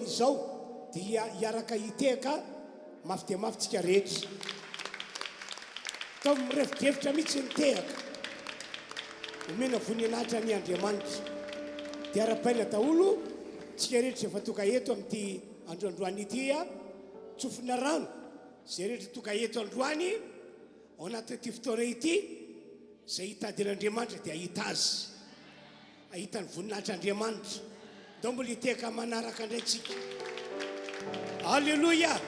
izao dia iaraka iteka mafy dia mafy tsika rehetra tao mirevidrevitra mihitsy nitehaka omena voninahitra ny Andriamanitra dia ara-paina daholo tsika rehetra efa toka eto amin'ity androandroany ity tsofina rano zay rehetra toka eto androany ao anatin'ity fotoana ity zay hitadin'Andriamanitra dia ahita azy ahitany voninahitran'Andriamanitra dao mbola hiteka manaraka indray tsika alleluia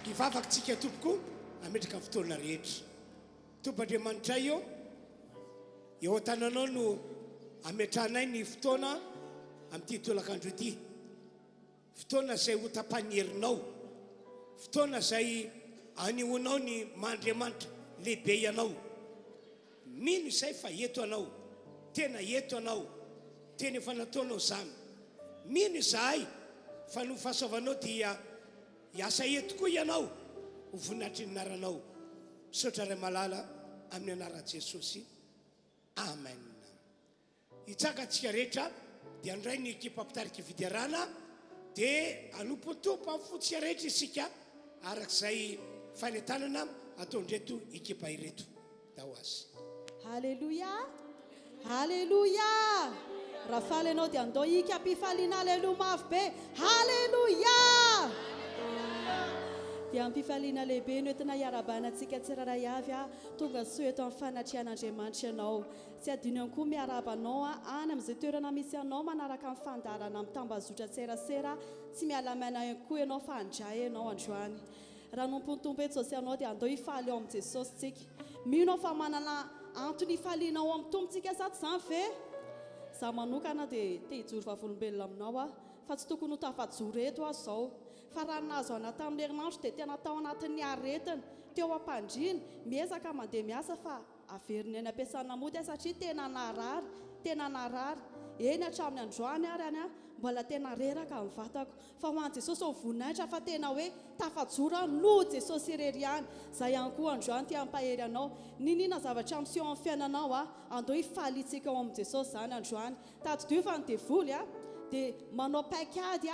hivavaka tsika tompoko ametraka fotoana rehetra tompo Andriamanitra eo an-tananao no ametranay ny fotoana amin'ity tolakandro ity fotoana zay ho tapanherinao fotoana zay anihonao ny Mahandriamanitra lehibe ianao mino izay fa eto anao tena eto anao tena efa nataonao zany mino izahay fa no fahasoavanao dia hiasa eto koa ianao ho voninahitry ny anaranao misaotra ray malala amin'ny anaran'i Jesosy amen hitsaka antsika rehetra dia andray ny ekipa mpitarika fidiarana dia anompontompo amin'ny fotsika rehetra isika arak'izay fanetanana ataondreto ekipa ireto da ho azy Halleluja, halleluja. Raha faly anao dia andao ika ampifaliana aleluia mafy be. Halleluja. Dia ampifaliana lehibe no entina hiarabanantsika tsiraray avy tonga soa eto amin'ny fanatrian'Andriamanitra ianao. Tsy adino ihany koa miarabanao any amin'izay toerana misy anao manaraka amin'ny fandarana amin'ny tambazotra tserasera tsy miala-maina ihany koa ianao fa handray ianao androany. Raha nompontompo eto Jesosy ianao dia andao hifaly ao amin'ny Jesosy tsika. Mino fa manana antony hifaliana ao amin'ny tompontsika sa tsy izany ve? Za manokana dia te hijoro vavolombelona aminao fa tsy tokony ho tafajoro eto zao. Fa raha nazo ana tamin'ny herinandro dia tena tao anatin'ny aretina teo am-pandriana miezaka mandeha miasa fa averiny any ampiasana mody satria tena narary eny hatramin'ny androany ary any mbola tena reraka amin'ny vatako fa ho an'i Jesosy ho voninahitra fa tena hoe tafajoro no Jesosy irery ihany zay ihany koa androany tia ampahery anao ninina zavatra miseho amin'ny fiainanao andao hifalitsika ao amin'ny Jesosy zany androany tadidio fa ny devoly dia manao paikady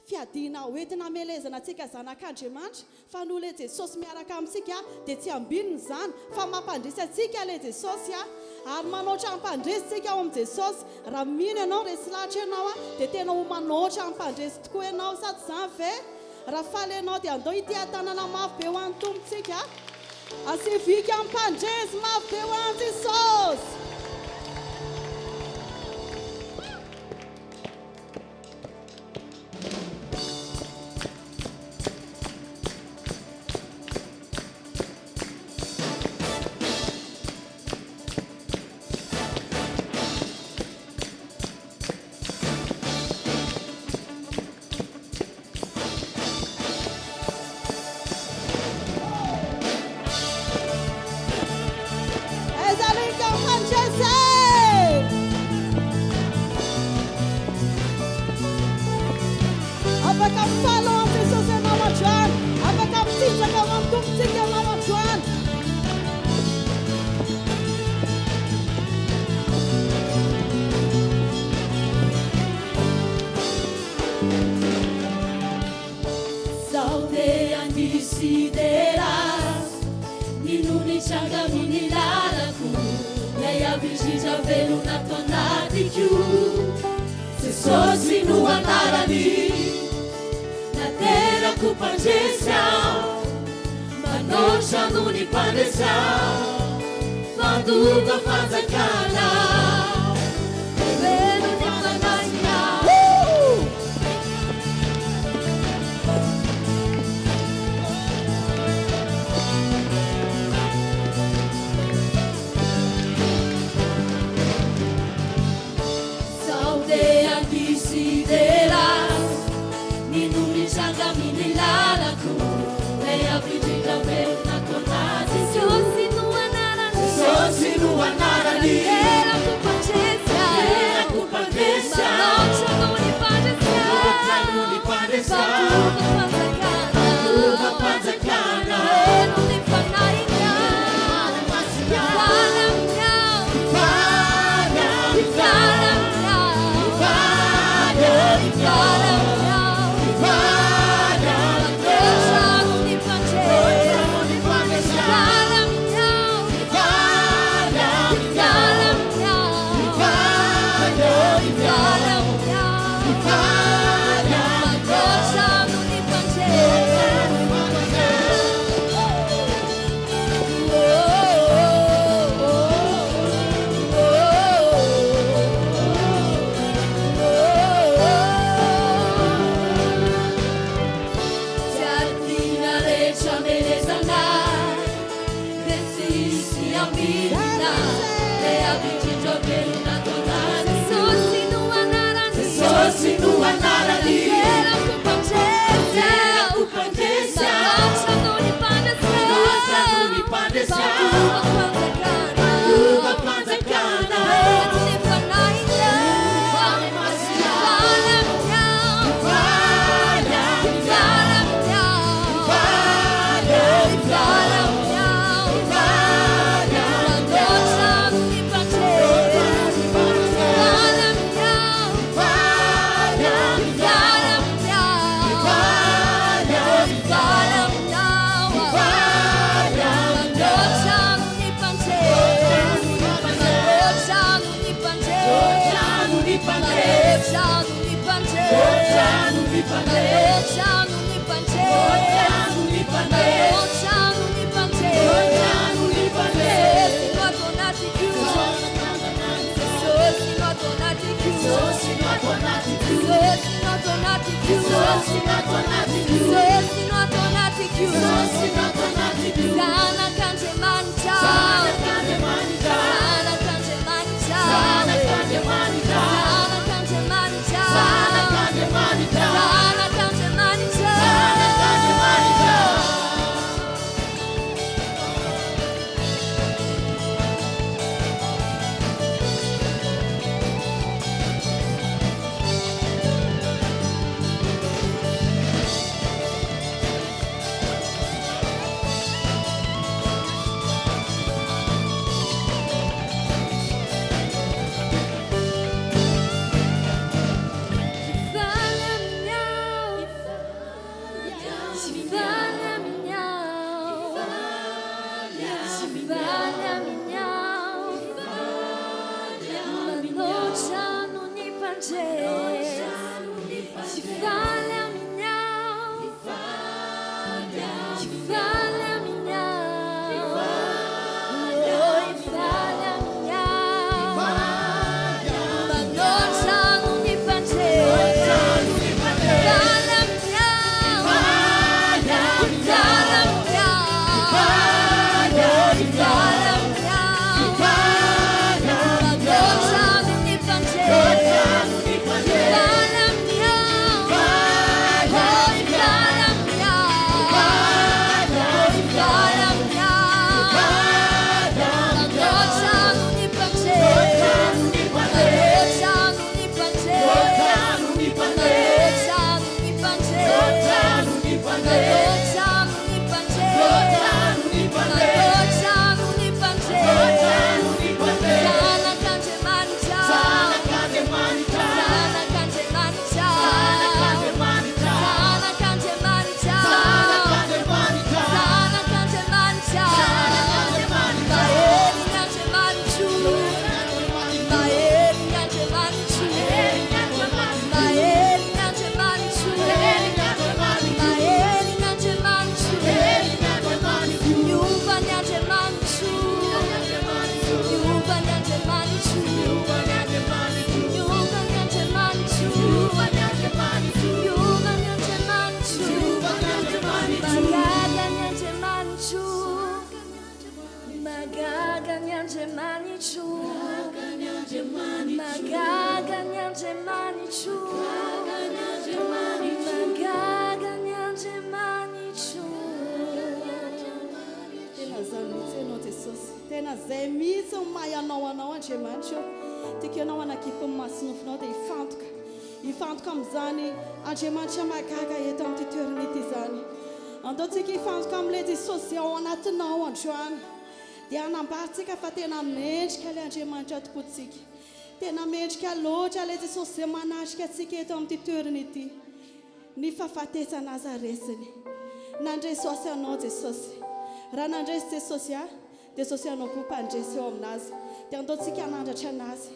fiadina hoentina melezana antsika zanak'Andriamanitra fa no le Jesosy miaraka amintsika dia tsy ambininy zany fa mampandresy antsika le Jesosy ary manoatra ampandresitsika ao amin'ny Jesosy raha mino ianao resy lahatra ianao dia tena ho manoatra ampandresy tokoa ianao sa tsy izany ve raha faly ianao dia andao ity tanana mafy be ho an'ny tompontsika asivika ampandresy mafy be ho an'i Jesosy Jesosy no anarany nateraky mpandresy manoatra no ny mpandresy mandoka fanjakana velo ny manasina Talata Tena zay mihitsy mahay anao Andriamanitra tikanao anakipo masinofinao dia hifantoka amin'izany Andriamanitra magaga eto amin'ny toerana ity zany andaontsika hifantoka amin'ilay Jesosy ao anatinao androany dia hanambaritsika fa tena mendrika ilay Andriamanitra tokontsika tena mendrika loatra ilay Jesosy izay manatrika antsika eto amin'ny toerana ity ny fahafatesa Nazaresiny nandresy anao Jesosy raha nandresy Jesosy Jesosy anao koa mpandresy eo aminazy dia andaontsika hanandratra anazy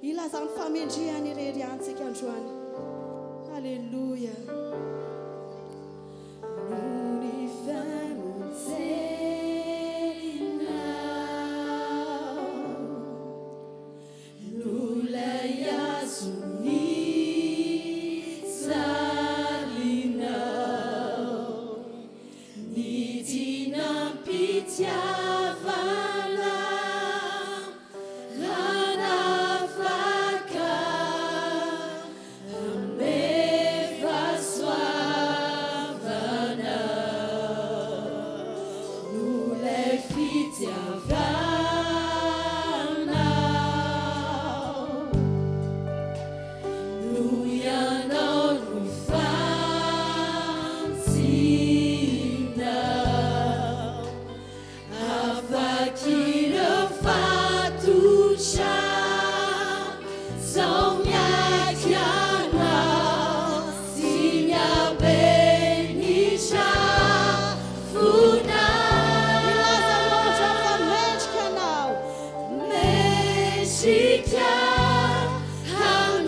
ilazany famendrehany irery antsika androany Alleluia Shikya, how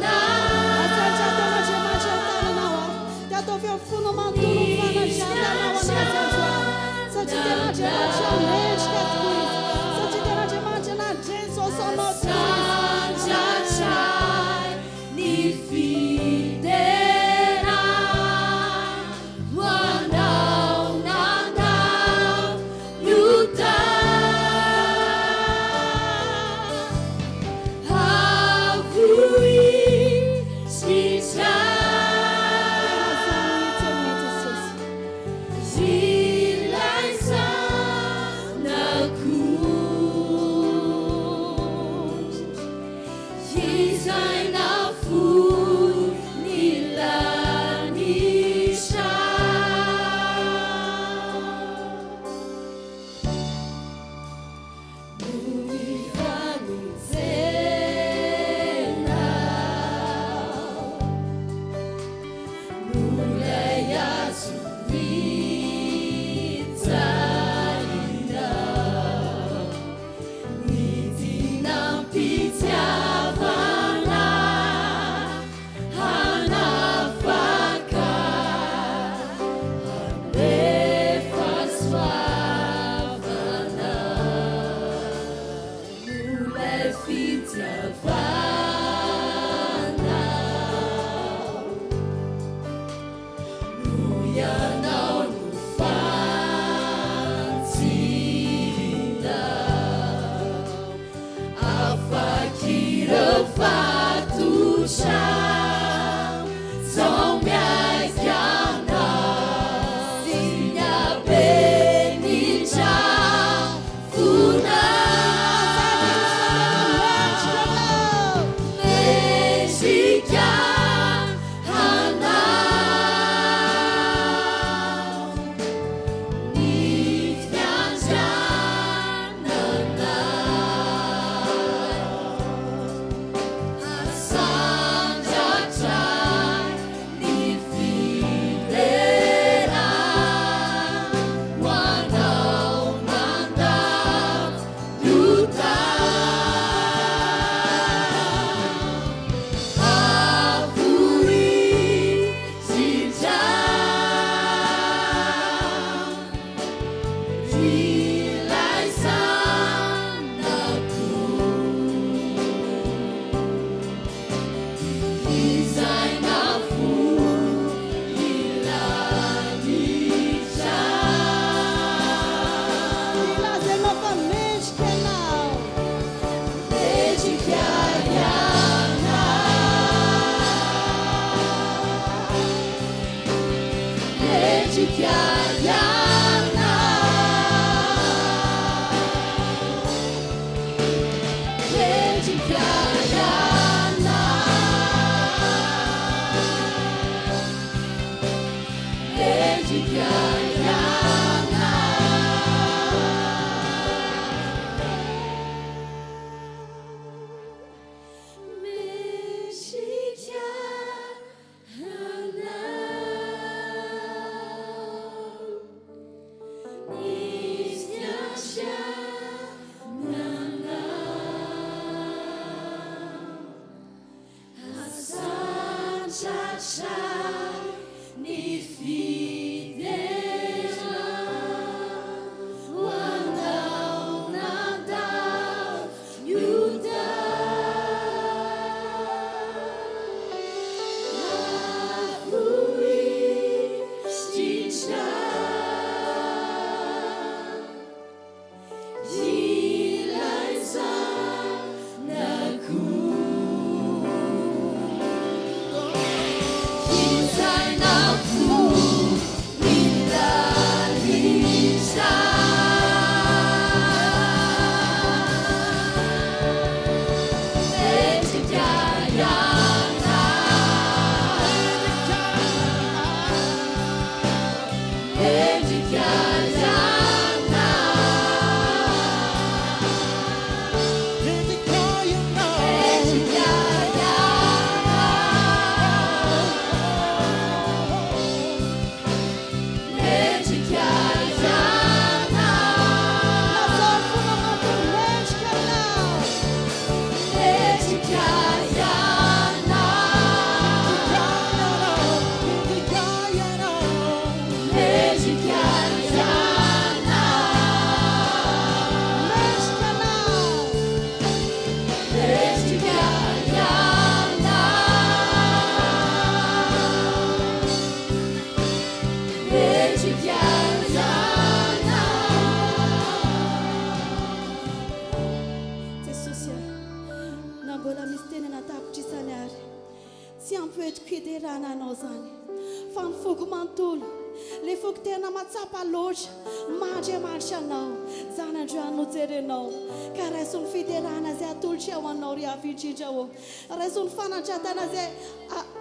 Le foko tena matsapa loatra mandriamanitra anao zany androany no jerenao ka raisony fiterana zay atolotra ao anao RHEFI indrindra o raisony fanandratana zay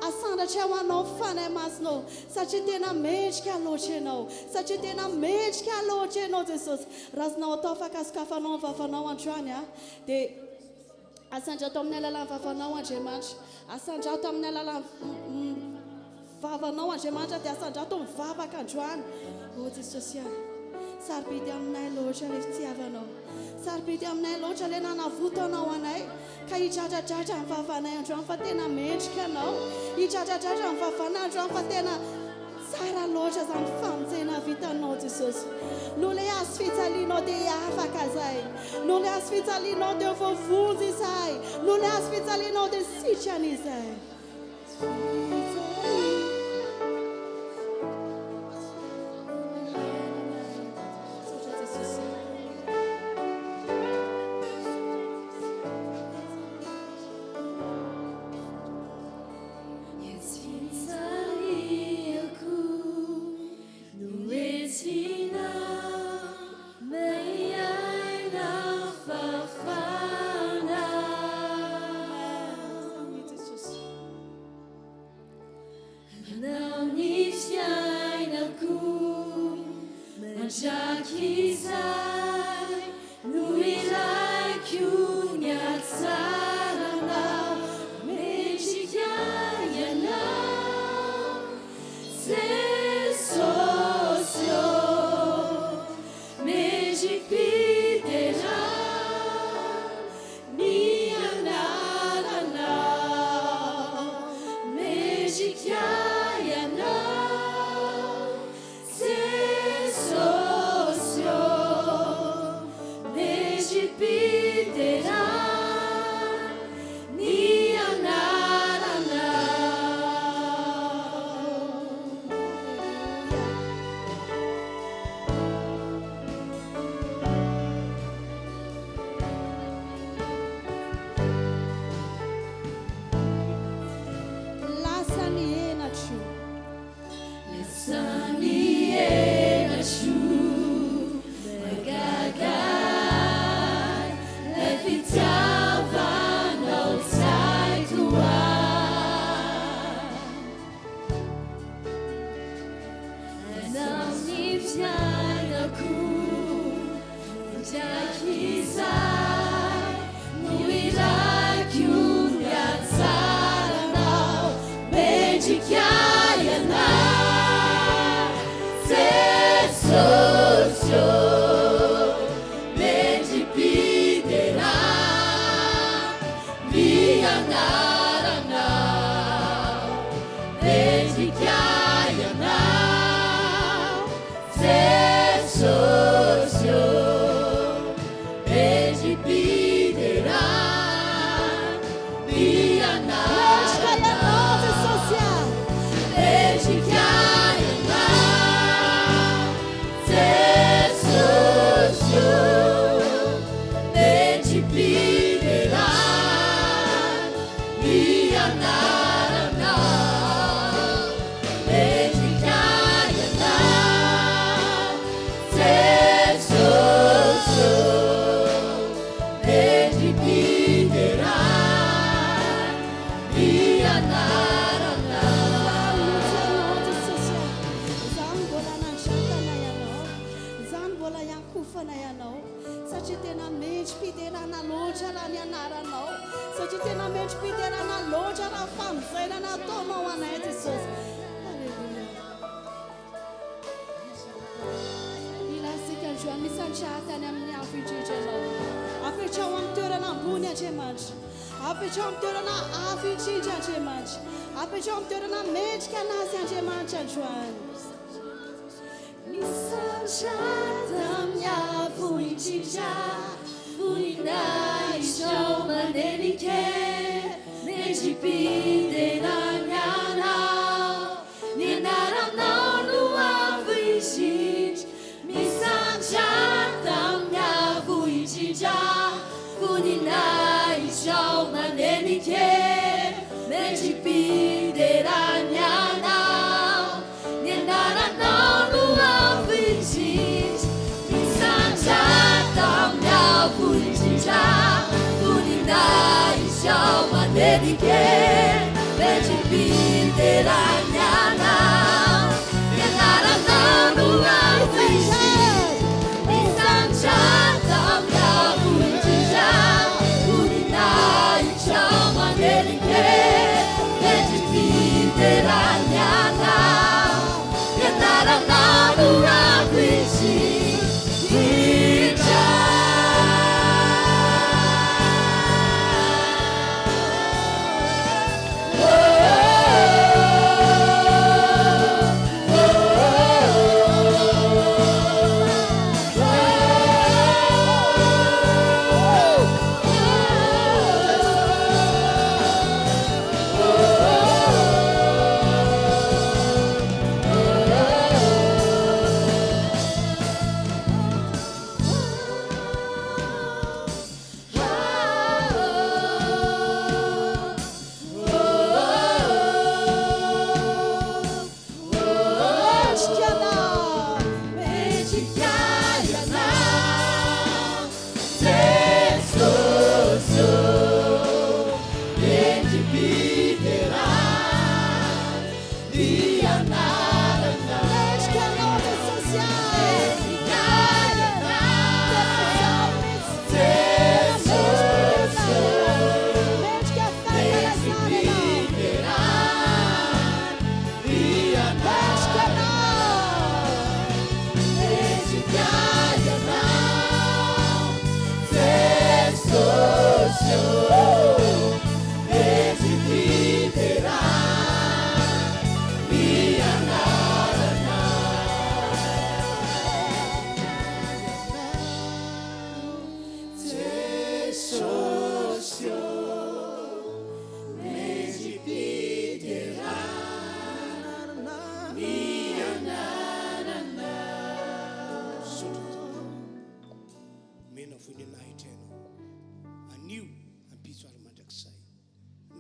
asandatra ao anao fanay masonao satria tena mendrika loatra ianao satria tena mendrika loatra ianao Jesosy razonao atao fakasokafanao vavanao androany dia asandra atao amin'ny alalan'ny vavanao Andriamanitra asandra atao amin'ny alalan'ny vavanao Andriamanitra dia asandra atao mivavaka androany o Jesosy sarobidy aminay loatra le fitiavanao sarobidy aminay loatra le nanavotanao anay ka hidradradratra amin'ny vavanay androany fa tena mendrika anao hidradradratra amin'ny vavanay androany fa tena tsara loatra zany famonjena vitanao Jesosy no le azo fijalianao dia afaka zay no le azo fijalianao dia voavonjy izay no le azo fijalianao dia sitrany izay So mendrikaiana Jesosio mendripidera mianarana mendrikaiana Jesosio mendripidera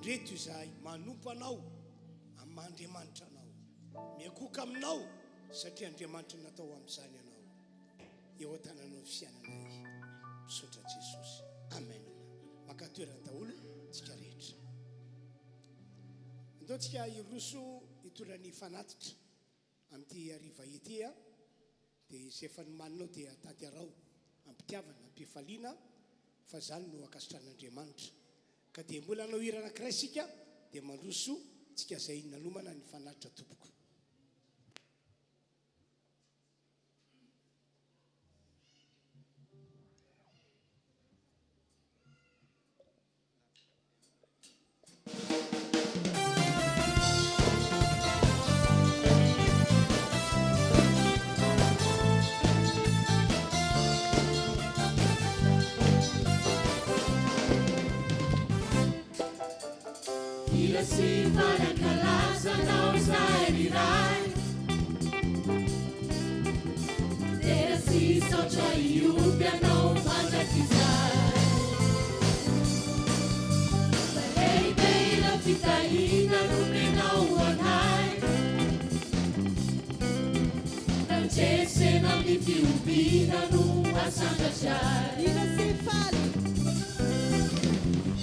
Ndreto izahay manompo anao am'Andriamanitra anao miakoka aminao satria Andriamanitra natao amin'izany anao eo an-tananao fiainanay misaotra Jesosy amen. Maka toerana daholo tsika rehetra andao tsika iroso itorany fanatitra amin'ity hariva ity dia izay efa nomaninao dia tady arao ampitiavana ampifaliana fa zany no akasitran'Andriamanitra ka dia mbola anao hira anankiray sika dia mandroso tsika zay nanomana ny fanatitra tompoko. Alakalaza não sai de rai. Dera si socia iubia não manda kizai. Ei bem la fifadian no menau anai. Não c'è se não mi fiubina no asanda chai.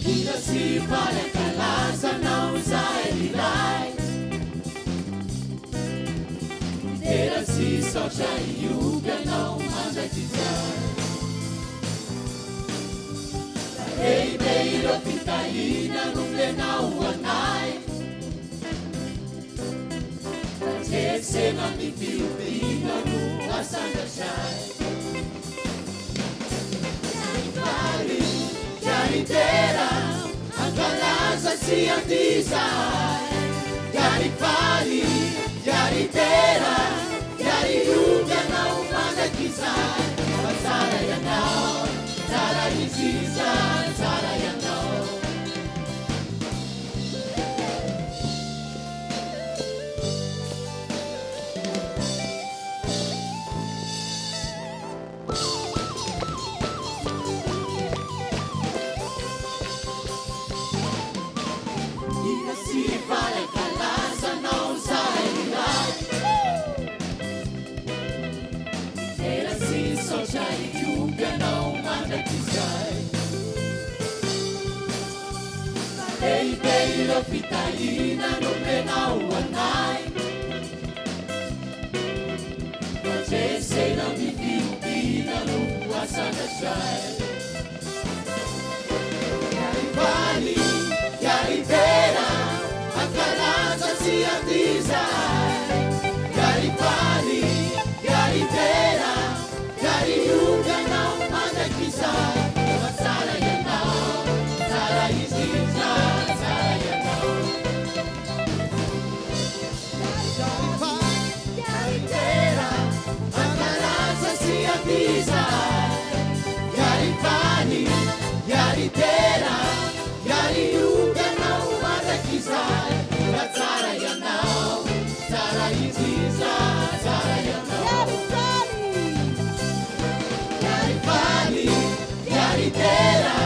Ira si fala calaza não sai de lai. Dera si socia iubia não manda kizai. Ei bem la fifadian no menau anai. Não c'è se não mi fiubina no asanda chai. Intera a casa si avvisa, chiari pali, chiari intera, chiari lunga non manda chissà, ma sarà ya no, sarà incisa, sarà ya no. Ei bem la fifadian no menau anai. Non c'è se non mi fiubina no asanda chai. Chiari pali, chiari intera, a casa si avvisa. Chiari pali, chiari intera, chiari lunga non manda chissà, ma sarà ya no, sarà incisa. Chiari pani, chiari intera, chiari lunga non manda chissà, la zara ya no, zara incisa, zara ya no. Chiari pani, chiari intera,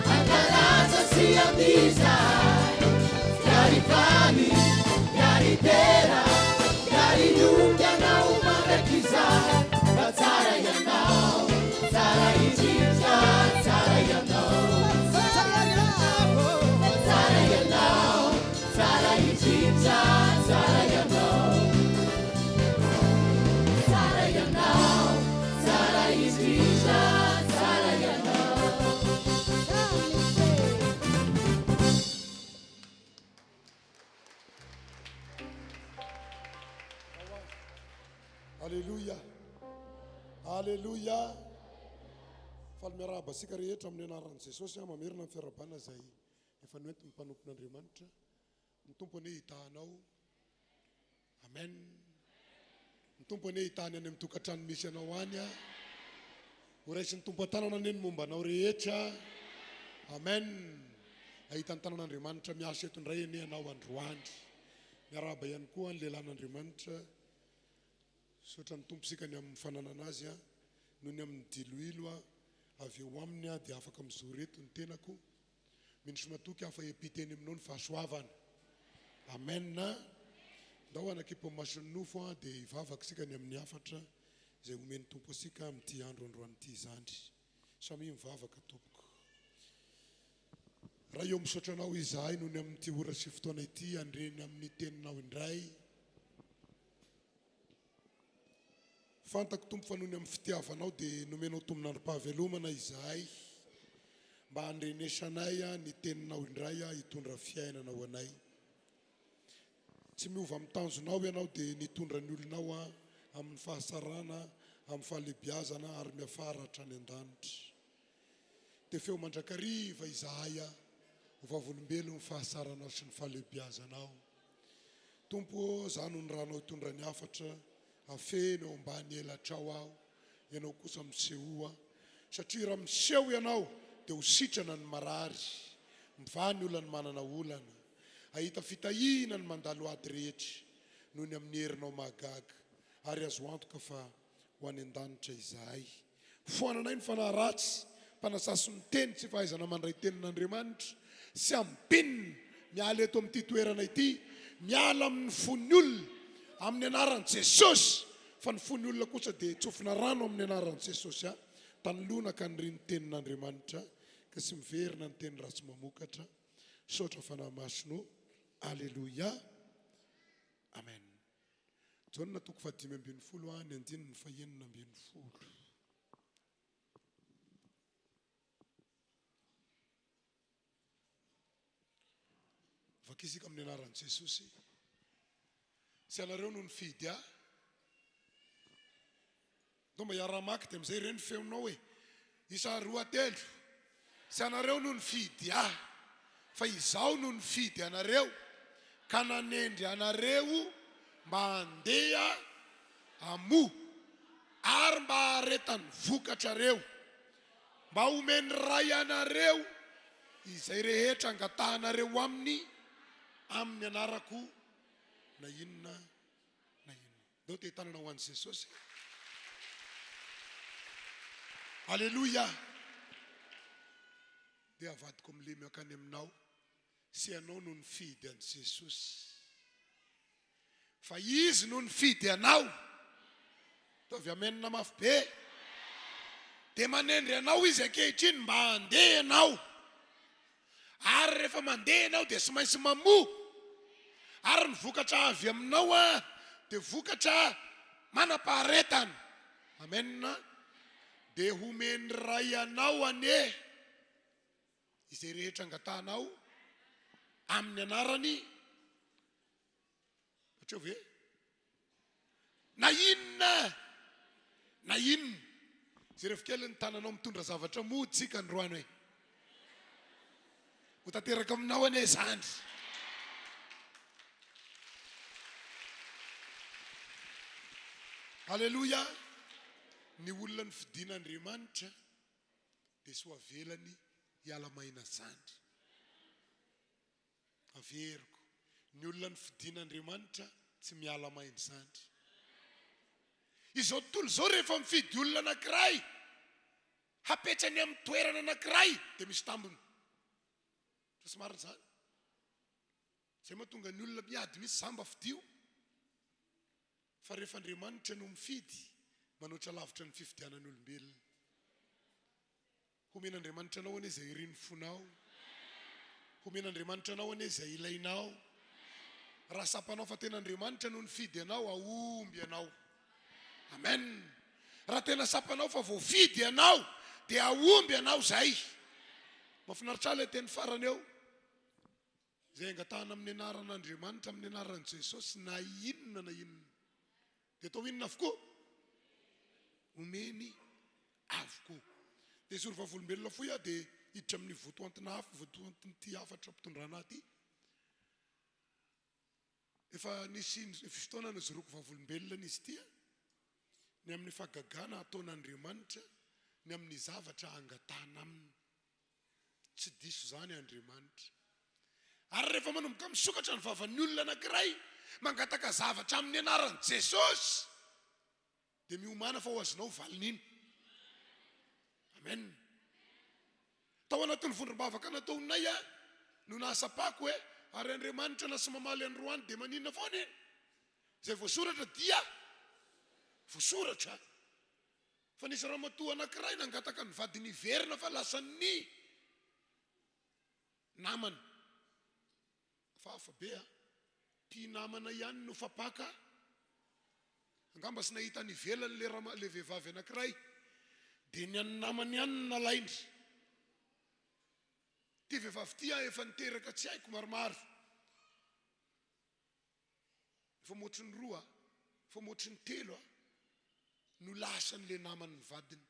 a casa si avvisa. Chiari pani, chiari intera, chiari lunga non manda chissà, la zara ya no, zara incisa, zara ya no. Zara ya no, zara incisa, zara ya no. Zara ya no, zara incisa, zara ya no. Hallelujah. Hallelujah. Falmeraba sika rehetra amin'ny anaran'i Jesosy mamerina ny fiarabana zay efa noentiny mpanompon'Andriamanitra ny tompony hitanao. Amen. Ny tompony hitany any amin'ny tokantrano misy anao any ho raisin'ny tompo an-tanana any momba anao rehetra. Amen. Ahitany tanan'Andriamanitra miasa eto ndray eny anao androandry. Miaraba ihany koa ny lehilan'Andriamanitra. Sotra ny tomposika ny amin'ny fananana azy noho ny amin'ny diloilo avy eo aminy dia afaka mizoreto ny tenako. Minisy matoky afa epiteny aminao ny fahasoavana. Amen. Ndao anakipo mason'ny nofo dia hivavaka sika ny amin'ny afatra zay omeny tompo asika amin'ity andro androanyity zandry. Samy mivavaka tompoko. Raha eo misotranao izahay noho ny amin'ity ora sy fotoana ity andreny amin'ny teninao indray. Fantako tompo fa noho ny amin'ny fitiavanao dia nomenao tombonandrom-pahavelomana izahay mba handrenesanay ny teninao indray hitondra fiainana ho anay. tsy miova amin'ny tanjonao ianao dia nitondra ny olonao amin'ny fahasarana, amin'ny fahalebiazana ary miafaratra ny an-danitra. Dia feo mandrakariva izahay ho vavolombelony fahasaranao sy ny fahalebiazanao. Tompo, zano ny ranao hitondra ny hafatra, afeno ambany elatrao aho, ianao kosa misehoa, satria raha miseho ianao dia ho sitrana ny marary, mivany olana manana olana, ahita fitahina ny mandalo ady rehetra noho ny amin'ny herinao mahagaga, ary azo antoka fa ho any an-danitra izahay. Foananay ny fanahy ratsy, mpanasasy ny teny tsy fahaizana mandray tenin'Andriamanitra, sy ampinina miala eto amin'ity toerana ity, miala amin'ny fon'ny olona amin'ny anaran'i Jesosy, fa ny fon'ny olona kosa dia tsofina rano amin'ny anaran'i Jesosy. Tanolona ka niriny tenin'Andriamanitra, ka sy miverina ny teny ratsy mamokatra, sotra fanahy masino. Alleluia. Amen. Jona toko 5:20 ny andininy 6:20. Vakisika amin'ny anaran'i Jesosy. Sy anareo no nifidy Ndomba iara-maky dia amin'izay ireny feonao hoe isa 2 sy anareo no nifidy fa izaho no nifidy anareo ka nanendry anareo mba handeha amo ary mba haretany vokatrareo, mba omeny ray anareo izay rehetra angatahanareo amin'ny anarako na inona na inona. Deo te tanana ho an'i Jesosy. Alleluia. Dia avadiko milemy akany aminao, sy ianao no nifidy an'i Jesosy, fa izy no nifidy anao. Tovy amenina mafy be. Dia manendry anao izy ankehitriny mba handeha anao, ary rehefa mandeha anao dia sy maintsy mamoa, ary ny vokatra avy aminao dia vokatra manam-paharetana. Amen. Dia homeny ray anao ane izay rehetra angatahanao amin'ny anarany. Hatreo ve? Na inona izay rehefa kely ny tananao mitondra zavatra mody tsika ny roany hoe ho tanteraka aminao ane zany. Alleluia. Ny olona ny fidian'Andriamanitra dia sy ho avelany hiala maina zany. Averiko, ny olona ny fidian'Andriamanitra tsy miala maina zany. Izao tontolo izao rehefa mifidy olona anankiray, hapetrany amin'ny toerana anankiray dia misy tambony. Tsy marina zany. Izay mahatonga ny olona miady misy zamba fidio. Fa rehefa Andriamanitra no mifidy, manoatra lavitra ny fifidianany olombelona. Homen'Andriamanitra anao ane izay iriny fonao. Homen'Andriamanitra anao ane izay ilainao. Raha sapanao fa tena Andriamanitra no nifidy anao, aomby anao. Amen. Raha tena sapanao fa voafidy anao, dia aomby anao zay. Mahafinaritra ilay teny farany eo, izay angatahana amin'ny anaran'Andriamanitra, amin'ny anaran'i Jesosy, na inona na inona. Dia atao inona avokoa? Omeny avokoa. Dia zory vavolombelona foy dia hiditra amin'ny votoantin'ity hafatra mpitondrana ity. Efa nisy fotoana nozoroko vavolombelona izy ity, ny amin'ny fagagana ataon'Andriamanitra, ny amin'ny zavatra angatahana aminy. Tsy diso zany Andriamanitra. Ary rehefa manomboka misokatra ny vavan'ny olona anankiray, mangataka zavatra amin'ny anaran'i Jesosy, dia miomana fa ho azonao valin'iny. Amen. Tao anatin'ny Fotoam-bavaka nataonay no nahasapako ary Andriamanitra na sy mamaly androany dia maninona foana iny. Izay voasoratra dia voasoratra. Fa nisy ramatoa anankiray nangataka ny vadiny iverina fa lasa ny namana. Fahafa be tia namana ihany no fapaka. Angamba sy nahita ny ivelany le vehivavy anankiray, dia ny an'ny namany ihany nalainy. Ty vehivavy ty efa niteraka tsy haiko maromaro. fa motriny roa fa motriny telo no lasan'le namany vadiny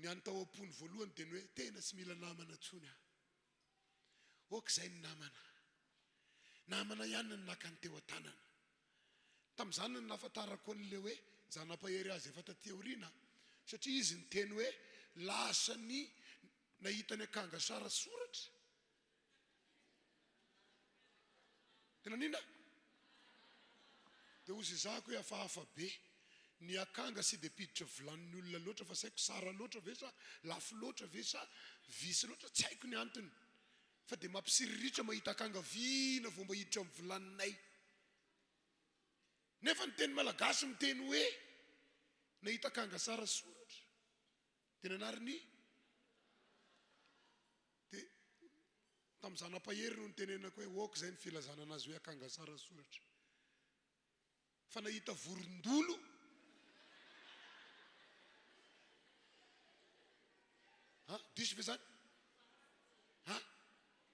ny antao ampony voalohany dia ny hoe tena sy mila namana tsony ok'izay ny namana ihany ny nakany teo an-tanana tamin'izany ny nafatarako an'le hoe zanampahery azy efa taty aoriana satria izy ny teny hoe lasany nahitany akanga sara soratra tena nina dia ozy izahako hoe hafahafa be ny akanga sy dia piditra vilanin'ny olona loatra fa saiko sara loatra ve sa lafo loatra ve sa visy loatra tsy haiko ny antony fa dia mampisiririritra mahita akanga vina vao mba hiditra amin'ny vilaninay nefa ny teny malagasy miteny hoe nahita akanga sara soratra tena anariny dia tamin'ny zanampahery no nitenenako hoe oka izay ny filazana anazy hoe akanga sara soratra fa nahita vorondolo diso ve zany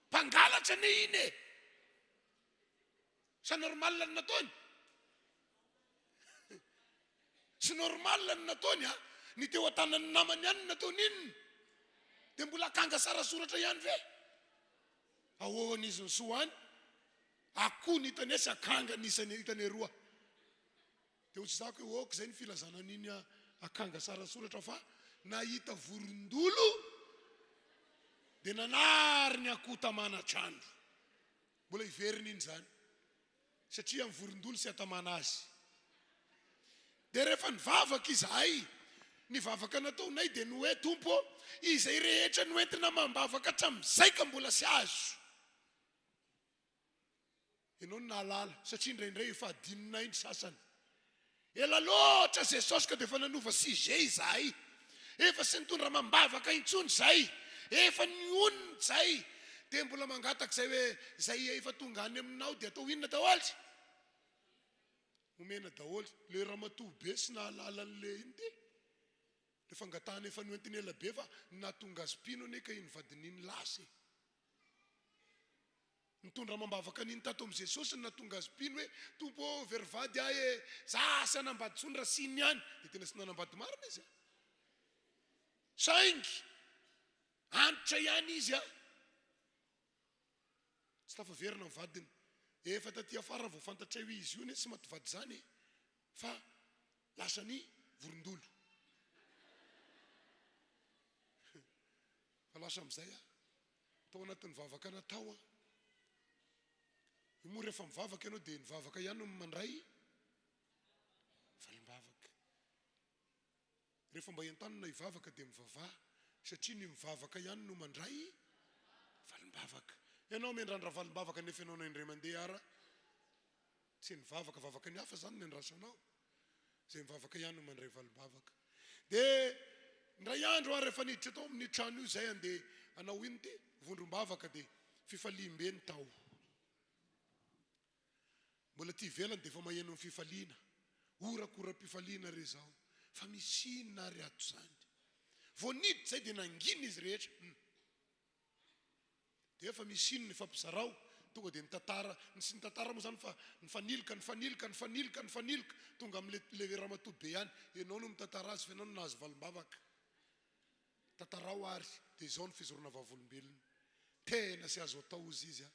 mpangalatra ne iny e sa normal ny nataony sy normal ny nataony ny teo an-tanany namany ihany ny nataony inony dia mbola akanga sara soratra ihany ve ahoan'izy ny soany akoho ny hitany sy akanga nisany hitany roa dia otsy zako hoe oka izay ny filazana n'iny akanga sara soratra fa nahita vorondolo dia nanary ny akoho tamana trandro mbola hiveriny iny zany satria amin'ny vorondolo sy atamana azy dia rehefa nivavaka izahay ny vavaka nataonay dia no hoe tompo izay rehetra no entina mambavaka hatramin'izay ka mbola sy azo ianao ny nahalala satria indraindray efa adininay ny sasany ela loatra jesosy ka dia efa nanova sujet izahay efa sy nitondra mambavaka intsony zay efa nyoniny zay dia mbola mangataka zay hoe zay efa tonga any aminao dia atao inona daholy omena daholy le ramatoa be sy nahalala n'le iny dia le fangatahana efa noentiny ela be fa natonga azy pino ane ka iny vadin'iny lasy nitondra mambavaka n'iny tato amin'i jesosy natonga azy pino hoe tompo verivady ahy e zasy anambady tsony raha siny ihany dia tena sy nanambady marina izy saingy antitra ihany izy tsy tafaverina ny vadiny efa taty afara vao fantatray hoe izy io ne sy matovady zany fa lasany vorondolo fa lasa amin'izay tao anatin'ny vavaka natao io moa rehefa mivavaka ianao dia nivavaka ihany no mandray valim-bavaka rehefa mba entanina hivavaka dia mivavaha satria ny mivavaka ihany no mandray valim-bavaka ianao mendrandra valim-bavaka nefa ianao na indray mandeha ara tsy nivavaka vavaka ny hafa zany ny andrasanao zay mivavaka ihany no mandray valim-bavaka dia ndray andro rehefa niditra tao amin'ny trano io zay andeha anao iny ty vondrom-bavaka dia fifalim-be ny tao mbola ty ivelany dia efa maheno amin'ny fifaliana orakora-pifaliana re zao fa misy inona ary ato zany vao niditra zay dia nangina izy rehetra dia efa misy inona fampizarao tonga dia nitantara sy nitantara moa zany fa nifanilika tonga amin'le ramatoa be ihany ianao no mitantara azy fa ianao no nahazo valim-bavaka tantarao ary dia izao ny fizorona vavolombelona tena sy azo atao izy izy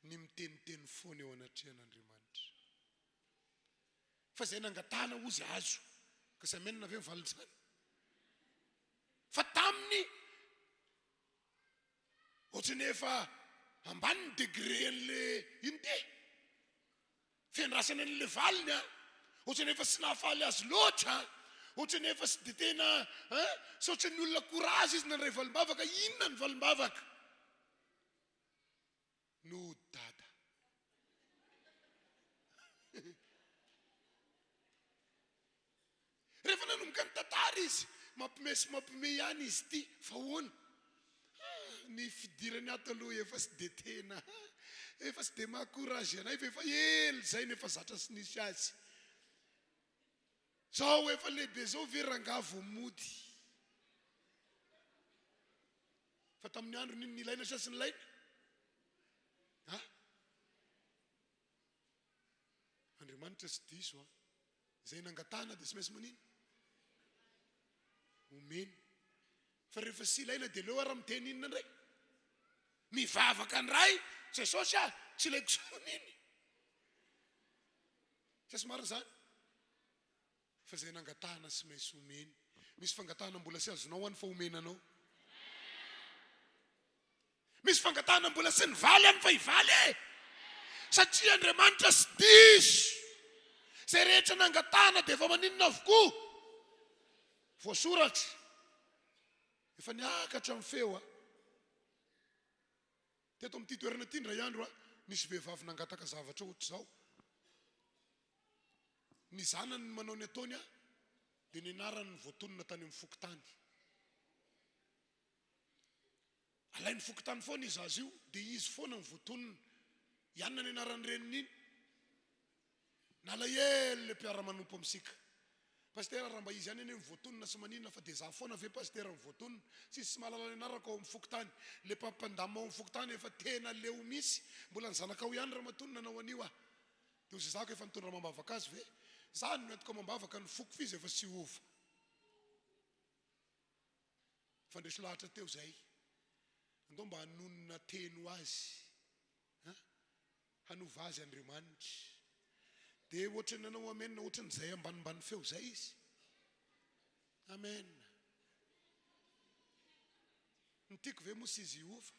ny miteniteny foana eo anatrehan'Andriamanitra fa zay nangatana ozy azo ka sy amenina ave mivaliny zany fa taminy ohatrany efa ambany ny degré an'le iny ty fiandrasana an'le valiny ohatrany efa sy nahafaly azy loatra ohatrany efa sy dia tena sy ohatrany olona courage izy nandray valim-bavaka inona ny valim-bavaka no dada rehefa nanomboka ny tantara izy mampime sy mampime ihany izy ty fa hoana ny fidirany ato aloha efa sy dia tena efa sy dia mahakorazy anay fa efa ely zay nefa zatra sy nisy azy zao efa lehibe zao verangavo mody fa tamin'ny andro niny nilaina sa sy nilaina Andriamanitra sy diso zay nangatana dia sy maintsy manino omeny fa rehefa sy ilaina dia leo ara miteny inona indray mivavaka ny ray Jesosy tsy ilaiko soniny tsy somary zany fa zay nangatana sy maintsy omeny misy fangatana mbola sy azonao any fa omenanao misy fangatana mbola sy nivaly any fa hivaly satria Andriamanitra sy diso zay rehetra nangatana dia efa maninona avokoa voasoratra efa niakatra amin'ny feo teto amin'ity toerana ity ndray andro nisy vehivavy nangataka zavatra ohatry zao ny zanany manao ny ataony dia ny anarany voatonona tany amin'ny fokotany alainy fokotany foana izy azy io dia izy foana ny voatonona ianona ny anarany reniny iny nalahelo le mpiara-manompo amintsika pastera raha mba izy any eny mivoatonona sy maninona fa dia za foana ve pastera mivoatonona tsisy mahalala ny anarako ao amin'ny fokotany le mpampandama ao amin'ny fokotany efa tena leo misy mbola ny zanakao ihany raha matonona nanao anio dia ozy zako efa nitondra mambavaka azy ve zany no entiko mambavaka ny foko fizy efa sy ova fandresy lahatra teo zay andao mba hanonona teno azy hanova azy Andriamanitra dia ohatra ny nanao amen na ohatra n'izay ambanimbany feo zay izy amen nitiako ve mosy izy iova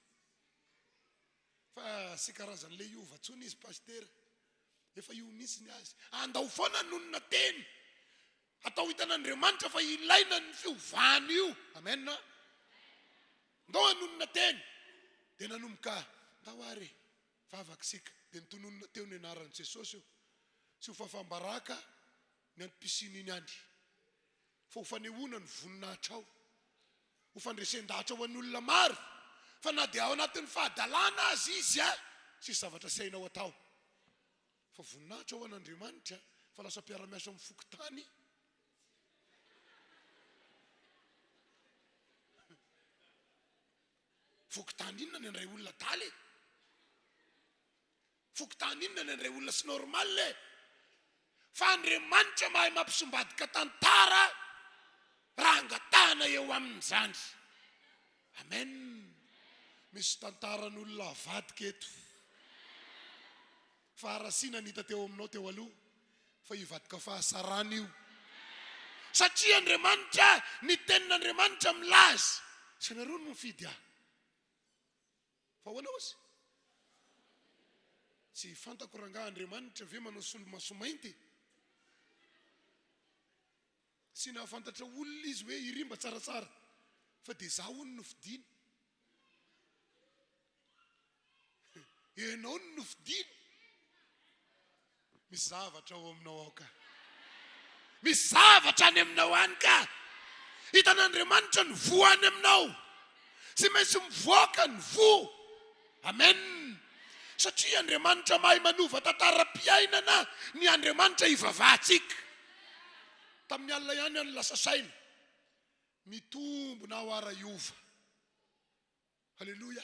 fa sy karazan'le iova tsony izy pastera efa io misy ny azy andao foana nonona teny atao hitan'Andriamanitra fa ilaina ny fiovany io amen ndao hanonona teny dia nanomboka tao ary vavaksika dia nitononona teo ny anaran'i Jesosy io sy ho fafambaraka ny antom-pisiny iny any fa ho fanehoana ny voninahitra ao ho fandresen-dahatra ho an'olona maro fa na dia ao anatin'ny fahadalana azy izy sisy zavatra sainao atao fa voninahitra ho an'Andriamanitra fa lasa mpiara-miasa amin'ny fokotany fokotany inona ny andray olona daly fokotany inona ny andray olona sy normal fa Andriamanitra mahay mampisombadika tantara raha angatahana eo amin'izany amen misy tantaran'olona avadika eto fa arasiana nita teo aminao teo aloha fa hivadika fahasarana io satria Andriamanitra ny tenin'Andriamanitra milaza sy nareo no mifidy fa hoanao izy tsy fantako rangaha Andriamanitra ve manao solomaso mainty sy nahafantatra olona izy hoe irimba tsaratsara fa dia za hono nofidiny ianao no nofidiny misy zavatra ao aminao ao ka misy zavatra any aminao any ka hitan'Andriamanitra ny voany aminao sy maintsy mivoaka ny vo amen satria Andriamanitra mahay manova tantara-piainana ny Andriamanitra hivavahantsika tamin'ny alina ihany any lasa saina mitombona ao ara-iova halleloja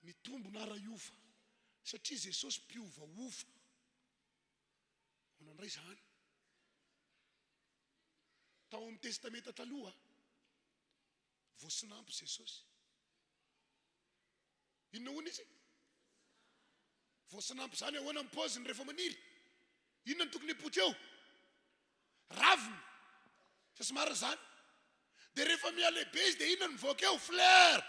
mitombona ara-iova satria Jesosy mpiovaova manandray zany tao amin'ny testamenta taloha voasinampy Jesosy inona hoana izy voasinampy zany ahoana amin'ny paoziny rehefa maniry inona ny tokony hipotra eo raviny fa somary zany dia rehefa mialehibe izy dia inona ny mivoaka eo fleur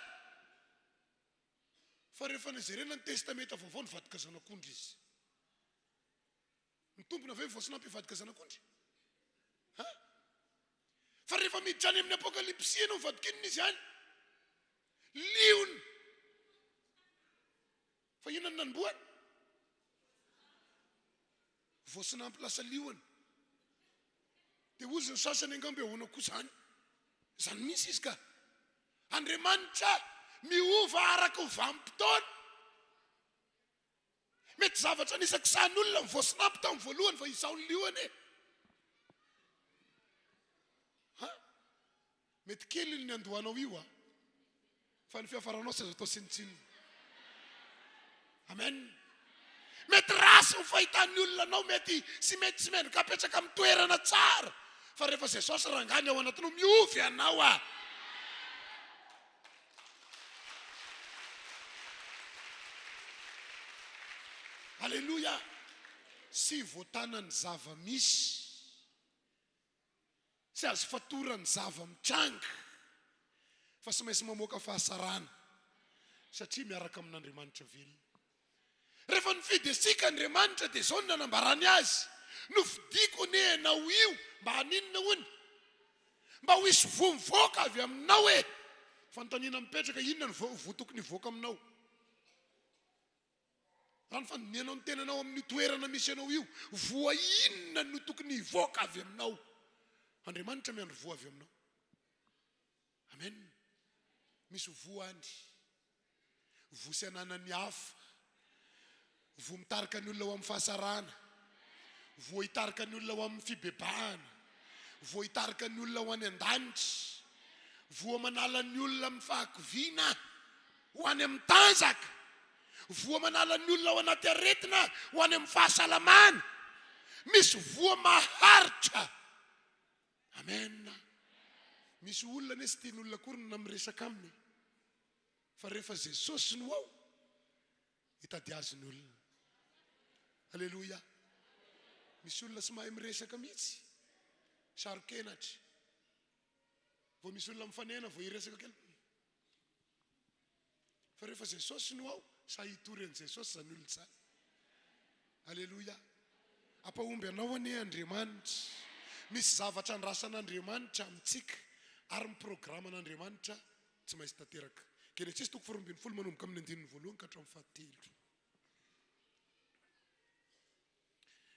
fa rehefa nijerena ny testamenta vaovao nivadika zanak'ondry izy ny tompona ve voasinampy hivadika zanak'ondry fa rehefa miditra any amin'ny apokalipsy ianao mivadika inona izy any liony fa inona ny nanomboany voasinampy lasa liony dia ozy ny sasany angamba ahoana koa zany misy izy ka Andriamanitra miova araka ho vanim-potoana mety zavatra nisaky sahan'olona ny voasinampy tamin'ny voalohany fa izao ny liony mety kely ny andohanao io fa ny fiafaranao sy azo atao sinitsinina amen mety rasy ho fahitan'ny olona anao, mety sy menaka apetraka amin'ny toerana tsara, fa rehefa Jesosy rangany ao anatinao miovy anao a. Halleluja. Sy voatanany zava-misy, sy azo fatorany zava-mitranga, fa sy maintsy mamoaka fahasarana satria miaraka amin'Andriamanitra velona. Rehefa nifidy asika Andriamanitra dia izao no nanambarany azy, novidiko ny enao io mba haninona hono, mba ho hisy voa avy aminao e. Fanontaniana mipetraka, inona ny voa tokony hivoaka aminao? Raha ny fandinianao ny tenanao amin'ny toerana misy anao io, voa inona no tokony hivoaka avy aminao? Andriamanitra miandro voa avy aminao. Amen. Misy voa any, voa sy ananan'ny hafa, voa mitarika ny olona ho amin'ny fahasarana, voa hitarika ny olona ho amin'ny fibebahana, voa hitarika ny olona ho any an-danitra, voa manala ny olona amin'ny fahakoviana ho any amin'ny tanjaka, voa manala ny olona ao anaty aretina ho any amin'ny fahasalamana. Misy voa maharitra. Amen. Misy olona ne sy tian'olona korona miresaka aminy, fa rehefa Jesosy no ao, hitady azy ny olona. Halleluja. Misy olona sy mahay miresaka mihitsy, sarokenatra. Vao misy olona mifanena vao hiresaka kely. Fa rehefa Jesosy no ao, sa hitory an' Jesosy zany olona zany. Halleluja. Ampahomby anao ane Andriamanitra. Misy zavatra andrasan'Andriamanitra amintsika ary ny programan'Andriamanitra tsy maintsy tanteraka. Genesis 2:20 manomboka amin'ny 1 ka hatramin'ny 7.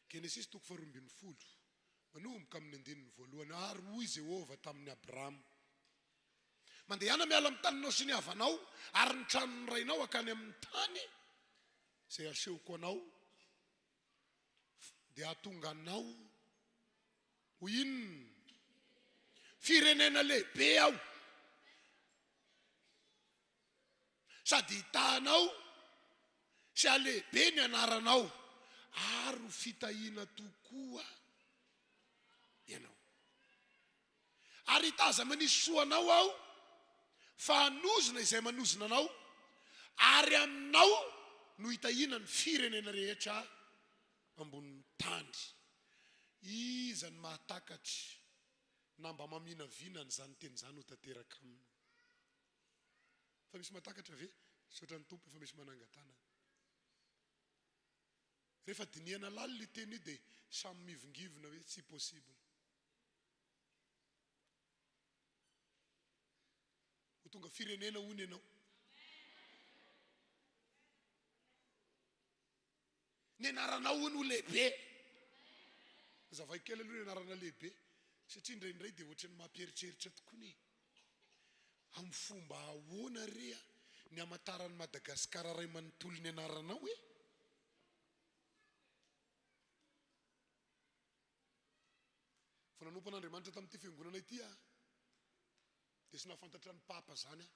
Genesis 2:20 manomboka amin'ny 1 ary hoy Jehova tamin'ny Abraham, mandehana miala amin'ny taninao sy ny havanao ary ny tranon'ny rainao akany amin'ny tany izay asehoko anao, dia hahatonga anao ho inona? Firenena lehibe aho, sady hitanao sy alehibe ny anaranao ary ho fitahiana tokoa ianao. Ary hitaza manisy soanao aho, fa hanozona izay manozona anao, ary aminao no hitahiana ny firenena rehetra ambonin'ny tany. Iza ny mahatakatra na mba maminavinany zany teny zany ho tanteraka aminy? Fa misy mahatakatra ve? Saotra ny tompo efa misy manangatana. Rehefa diniana lalina io teny io dia samy mivongivona hoe tsy possible. Ho tonga firenena hony ianao. Ny anaranao hony ho lehibe. Zavay kely aloha ny anarana lehibe, satria indraindray dia ohatrany mampieritreritra tokoa ny amin'ny fomba ahoana rea ny amatarany Madagasikara ray manontolo ny anaranao e. Fa nanompan'Andriamanitra tamin'ity fiangonana ity a, dia sy nahafantatra ny papa zany a.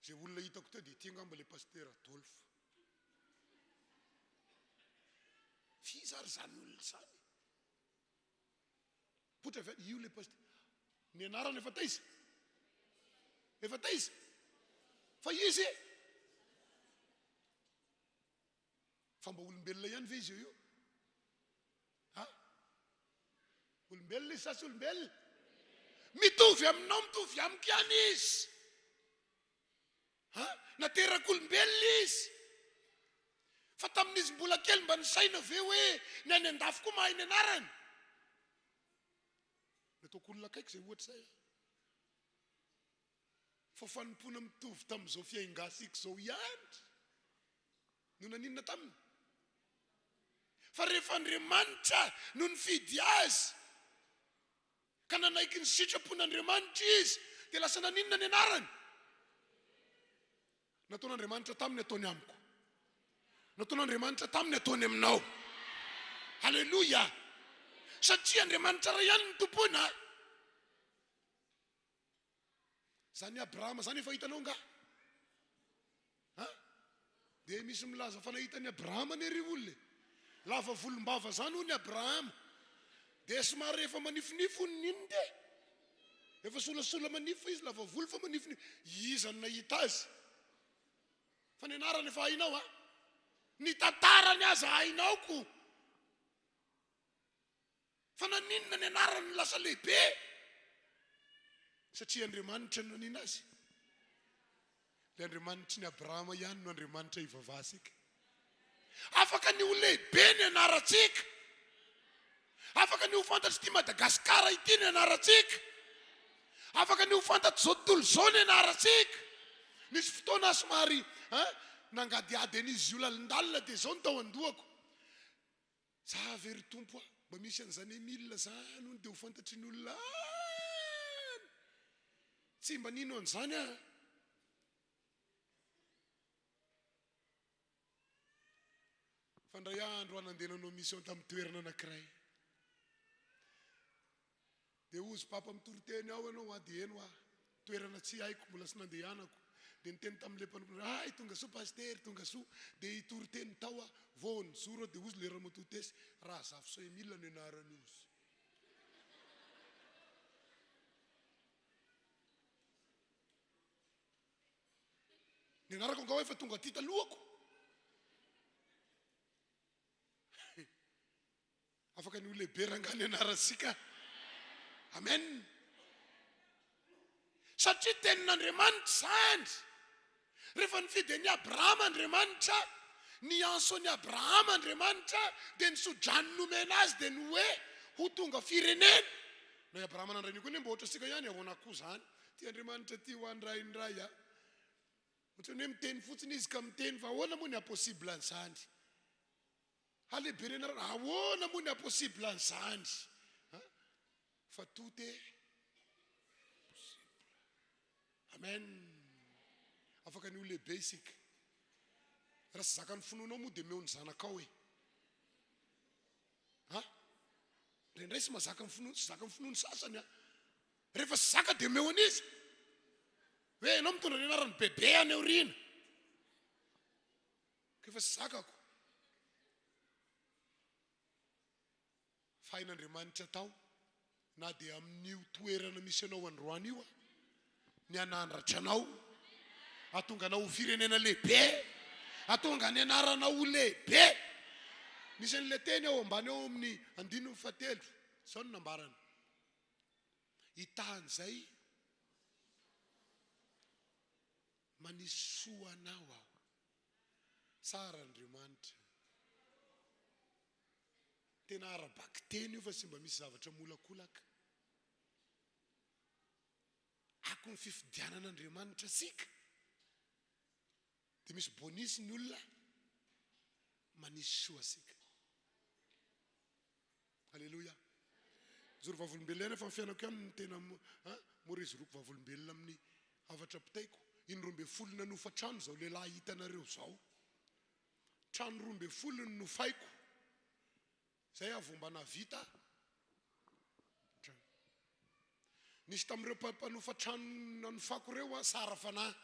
Zay olona hitako teo dia ity angamba le pasteur Adolphe. Fizary zany olona zany. Potra avy io le pasteur. Ny anarany efa taiza? Efa taiza? Fa izy fa mba olombelona ihany ve izy io? Ha? Olombelona izy sa sy olombelona? Mitovy aminao, mitovy amiko ihany izy. Ha? Nateraka olombelona izy. Fa tamin'izy mbola kely mba nisaina ve hoe ny any an-dafy koa mahay ny anarany? Nataoko olona kaiky izay ohatra izay. Fa fanompona mitovy tamin'izao fiaingasika izao ihany no naninona taminy. Fa rehefa Andriamanitra no nifidy azy ka nanaiky ny sitrapon'Andriamanitra izy, dia lasa naninona ny anarany? Nataon'Andriamanitra taminy ataony amiko. Nataon'Andriamanitra taminy ataony aminao. Halleluja. Satria Andriamanitra ray ihany ny tompona. Zany Abrahama zany efa hitanao nga? Ha? dia misy milaza fa nahitany Abrahama ny olona lava volombava zany hoy ny Abrahama dia somary efa manifinifo ninny de efa solasola manifo izy lava volo fa manifinifo izany nahita azy fa ny anarany efa hainao ny tantarany aza hainaoko fa naninona ny anarany lasa lehibe satria Andriamanitra no nanina azy le Andriamanitra ny Abrahama ihany no Andriamanitra ivavasika afaka ny ho lehibe ny anaratsika afaka ny ho fantatry ty Madagasikara ity ny anaratsika afaka ny ho fantatry zao tontolo zao ny anaratsika nisy fotoana somary nangadiady an'izy io lalindalina dia zao ny tao andohako za very tompo mba misy an'izany milina zany hono dia ho fantatry ny olona tsy mba nino an'izany fandray andro nandehananao mission tamin'ny toerana anankiray dia ozy papa mitoriteny ao ianao dia eno toerana tsy haiko mbola sy nandehanako dia niteny tamin'ile mpanompo tonga soa paster tonga soa dia itoriteny tao vao nizoro dia ozy le ramatotesy raha zafy so emila no anarany ozy ny anarako anga hoe fa tonga ty talohako afaka ny olehibe rangany anaratsika amen satria tenin'Andriamanitra zany rehefa nifidy ny Abrahama Andriamanitra ny ansony Abrahama Andriamanitra dia nisodrany nomena azy dia ny hoe ho tonga firenena no Abrahama nandray koa ny mba ohatra sika ihany ahoana koa zany ty Andriamanitra ty ho andraindray ohatrany hoe miteny fotsiny izy ka miteny fa ahoana moa ny apossible an'izany alehibe rena ahoana moa ny apossible an'izany fa tout est amen afaka ny olehibe isika raha sy zaka ny finoanao moa dia meo ny zanakao indray sy mahazaka ny finoana sy zaka ny finoany sasany rehefa sy zaka dia meo an'izy hoe ianao mitondra ny anarany bebe any aoriana kefa sy zakako fa hain'Andriamanitra tao na dia amin'io toerana misy anao androany io ny anandratra anao atonga anao ho firenena lehibe atonga ny anarana ho lehibe misy an'le teny ao ambany ao amin'ny 9:7 zao no nambarana hitan'izay manisy soa anao aho tsara Andriamanitra tena arabaky teny io fa sy mba misy zavatra molakolaka ako ny fifidianan'Andriamanitra sika dia misy bonisy ny olona manisy soa sika halleloja zoro vavolombelona fa mifianako ihany tena morizoroko vavolombelona amin'ny avatra pitaiko iny 12 na nofa trano zao lehilahy hitanareo zao trano 12 ny nofaiko zay avomba navita nisy tamin'ireo mpanofa trano nanofako ireo sara fanahy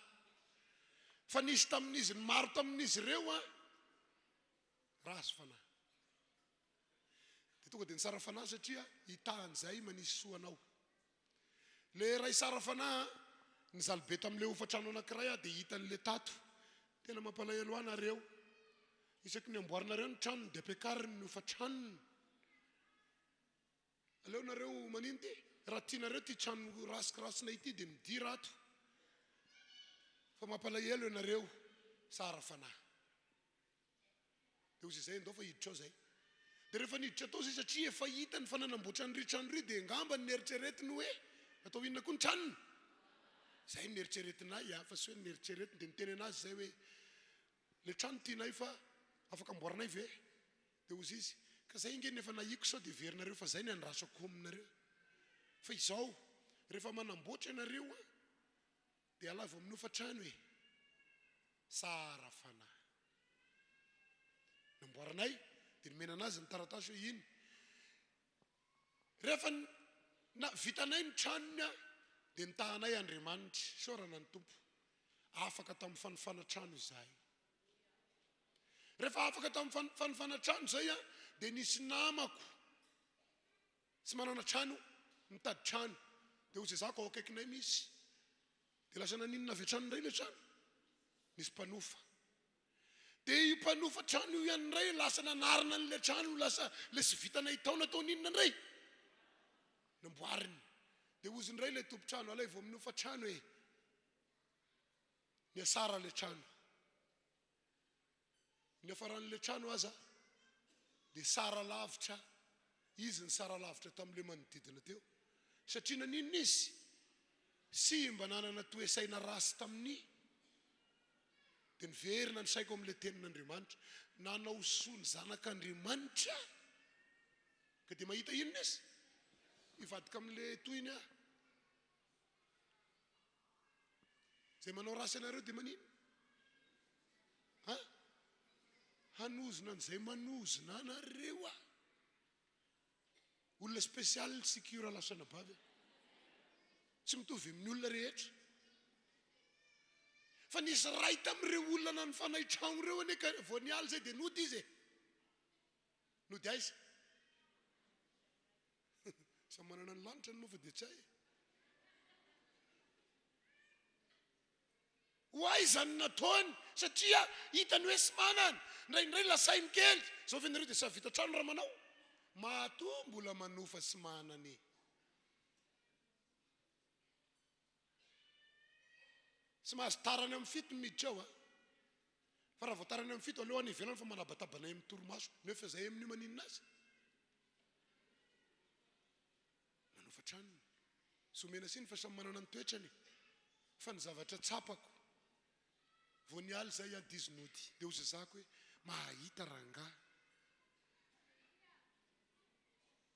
fa nisy tamin'izy ny maro tamin'izy ireo rasy fanahy dia tonga dia ny sara fanahy satria hitahan'izay manisy soanao le ray sara fanahy ny zalibe tamin'ile hofa-trano anankiray dia hitan'le tato tena mampalahelo anareo isaky ny amboarinareo ny tranony dia ampiakariny ny hofa-tranony aleo nareo manino ty raha tianareo ty trano rasikirasina ity dia midy rato fa mampalahelo ianareo sara fanahy dia ozy izay ndao fa hiditra ao zay dia rehefa niditra tao zay satria efa hitany fa nanamboatra nyry trano ry dia ngamba ny eritreretiny hoe atao inona koa ny tranony zay nieritreretinay fa sy hoe nieritreretiny dia niteny anazy zay hoe le trano tianay fa afaka amboarinay ve dia ozy izy ka zay ingeny efa nahiko sao dia verinareo fa zay ny andrasako aminareo fa izao rehefa manamboatra ianareo dia alavo amin'ny hofa-trano hoe sara fanahy namboaranay dia nomena anazy ny taratasy hoe iny rehefa vitanay ny tranony dia nitahanay Andriamanitra saorana ny tompo afaka tamin'ny fanofana trano izahay rehefa afaka tamin'ny fanofana-trano zay a dia nisy namako sy manana trano mitady trano dia hoy zako ao akaikinay misy dia lasa naninona avy trano indray le trano nisy mpanofa dia io mpanofa trano io ihany indray lasa nanarina an'le trano lasa le sy vitanay taona tao ninona indray namboariny dia ozy indray le tompo-trano alay vao minofa trano e niasara le trano niafaran'le trano aza dia sara lavitra izy ny sara lavitra tamin'le manodidina teo satria naninona izy sy mba nanana toesaina rasy tamin'ny dia niverina ny saiko amin'le tenin'Andriamanitra nanao soany zanak'Andriamanitra ka dia mahita inona izy ivadika amin'le toyiny a zay manao rasy anareo dia manino hanozona an'izay manozona anareo a olona spesialy sikura lasana bavy tsy mitovy amin'ny olona rehetra fa nisy ray tamin'ireo olona na ny fanay trano reo ane ka vao nialy zay dia nody izy nody aiza sa manana ny lanitra ny nova dia tsy hay ho aizany nataony satria hitany hoe sy manana ndraindray lasainy kely zao venareo dia sa vita trano raha manao mato mbola manofa sy manany sy mahazo tarany amin'ny fito miditra ao a fa raha vao tarany amin'ny fito aleo any ivelany fa manabatabanay amin'ny toromaso nefa zay amin'io maninona azy manofa tranony somena siny fa samy manana ny toetrany fa ny zavatra tsapako vao nialy zay a dizinody dia ho zazako hoe mahita ranga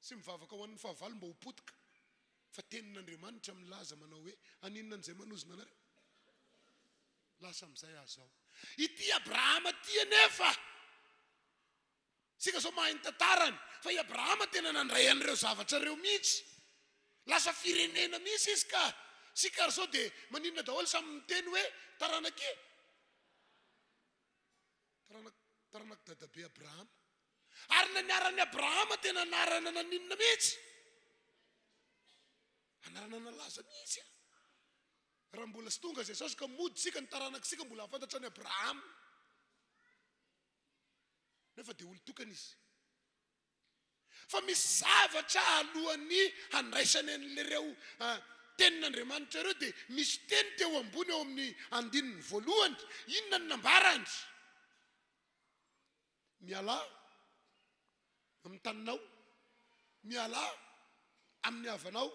sy mivavaka ho an'ny fahavalo mba ho potika fa tenin'Andriamanitra milaza manao hoe aninona an'izay manozona anareo lasa amin'izay azao ity Abrahama ty anefa sika zao mahay ny tantarany fa i Abrahama tena nandray an'ireo zavatra reo mihitsy lasa firenena mihitsy izy ka sika zao dia maninona daholo samy miteny hoe taranake taranaki dadabe Abrahama ary naniaran'ny Abrahama tena anarana naninona mihitsy anarana nalaza mihitsy a raha mbola sy tonga zay sasy ka mody sika ny taranakisika mbola hafantatra ny Abrahama nefa dia olo tokana izy fa misy zavatra alohan'ny handraisany an'lereo tenin'Andriamanitra ireo dia misy teny teo ambony ao amin'ny andininy voalohany inona ny nambarany miala amin'ny taninao miala amin'ny havanao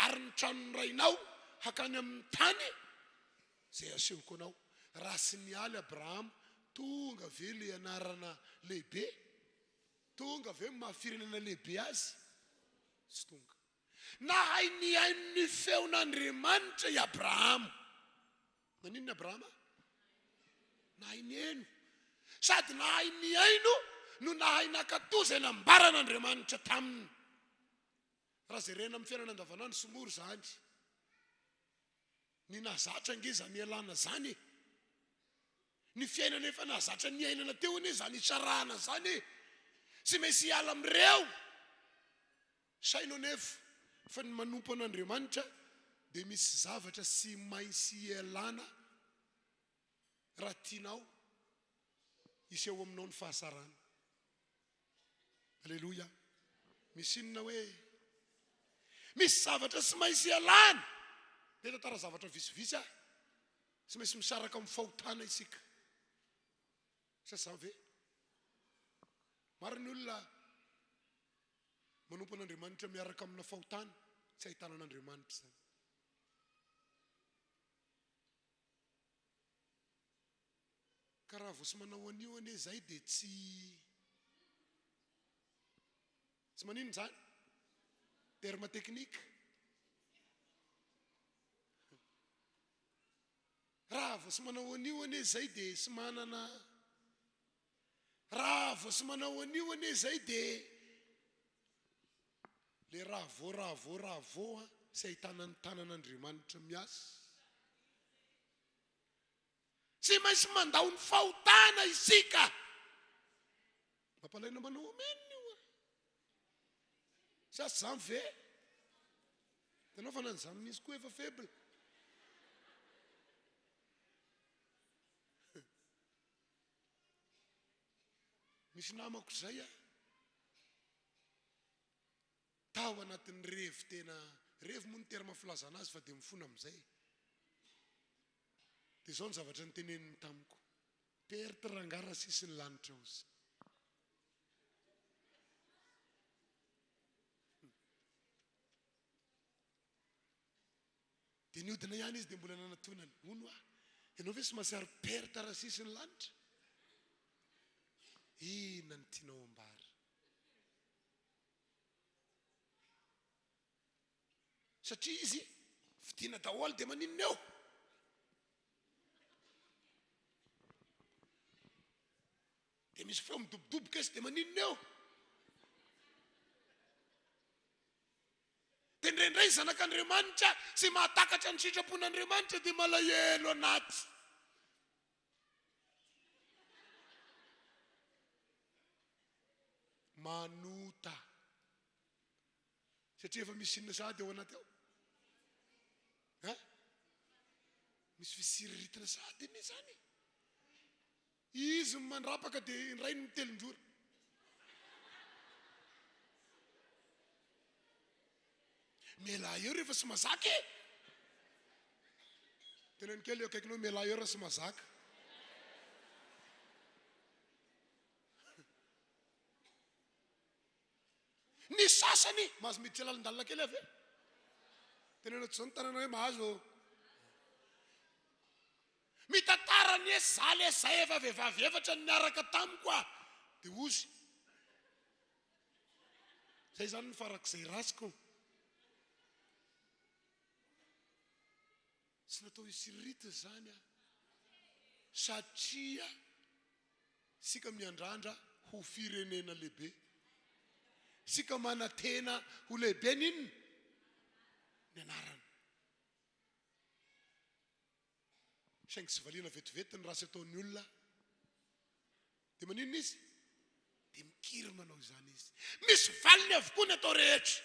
ary ny tranony rainao hakany amin'ny tany zay asehoko anao raha sy nialy Abrahama tonga ve le anarana lehibe tonga ve mahafirenena lehibe azy sy tonga nahay ny hainy feon'Andriamanitra i Abrahama nanino ny Abrahama nahay ny haino sady nahay ny haino no nahay nakatoza nambaran'Andriamanitra taminy raha zay rena amin'ny fiainana andavanandro somoro zany ny nahazatra ngeza mialana zany ny fiainana efa nahazatra ny ainana teo ane zany isarahana zany sy mainsy hiala amin'ireo sainao nefa fa ny manompo an'Andriamanitra dia misy zavatra sy mainsy hialana raha tianao iseho aminao ny fahasarana alleloia misy inona hoe misy zavatra sy mainsy hialana dia tantara zavatra visivisy a sy mainsy misaraka amin'ny fahotana isika sasa ve maro ny olona manompo an'Andriamanitra miaraka amina fahotana tsy ahitana an'Andriamanitra zany ka raha vao sy manao an'io ane zay dia tsy manino zany terme teknika raha vao sy manao an'io ane zay dia sy manana raha vao sy manao an'io ane zay dia le raha vao sy ahitana ny tanan'Andriamanitra miasa sy mainsy mandao ny fahotana isika Mampalaina manao amen io. Sasy zany ve? Tanao fa nan'izany misy koa efa faible. Misy namako zay tao anatin'ny revy tena, revy moa ny terma filazana azy fa dia mifona amin'izay. Dia izao ny zavatra nyteneniny tamiko. Perte rangara sisy ny lanitra ozy. Dia niodina ihany izy dia mbola nanatonany. Hono ianao ve sy masiary perte raha sisy ny lanitra? Inona ny tianao ambara? Satria izy fidiana daholo dia maninona eo? Dia misy feo midobodoboka izy dia maninona eo? Dia indraindray zanak'Andriamanitra sy mahatakatra ny sitrapon'Andriamanitra dia malahelo anaty. Manota. Satria efa misy inona sady ao anaty ao? Misy fisiriritana sady iny zany. Izy mandrapaka dia indray ny telonjoro. Mela eo rehefa sy mazaka e. Tena ny kely eo akaikinao mela eo rehefa sy mazaka. Ny sasany mahazo mety tsy lalandalina kely avy e. Tena ny zao ny tanana hoe mahazo. Mitantara ny zaly zay efa vehivavy efatra niaraka tamiko dia ozy. Zay zany ny farak'izay rasiko. Tsy natao hisiriritiny zany satria sika miandrandra ho firenena lehibe. Sika manatena ho lehibe ninona? Ny anarana. Saingy sy valiana vetivety ny rasy ataon'ny olona. Dia maninona izy? Dia mikiry manao izany izy. Misy valiny avokoa ny atao rehetra.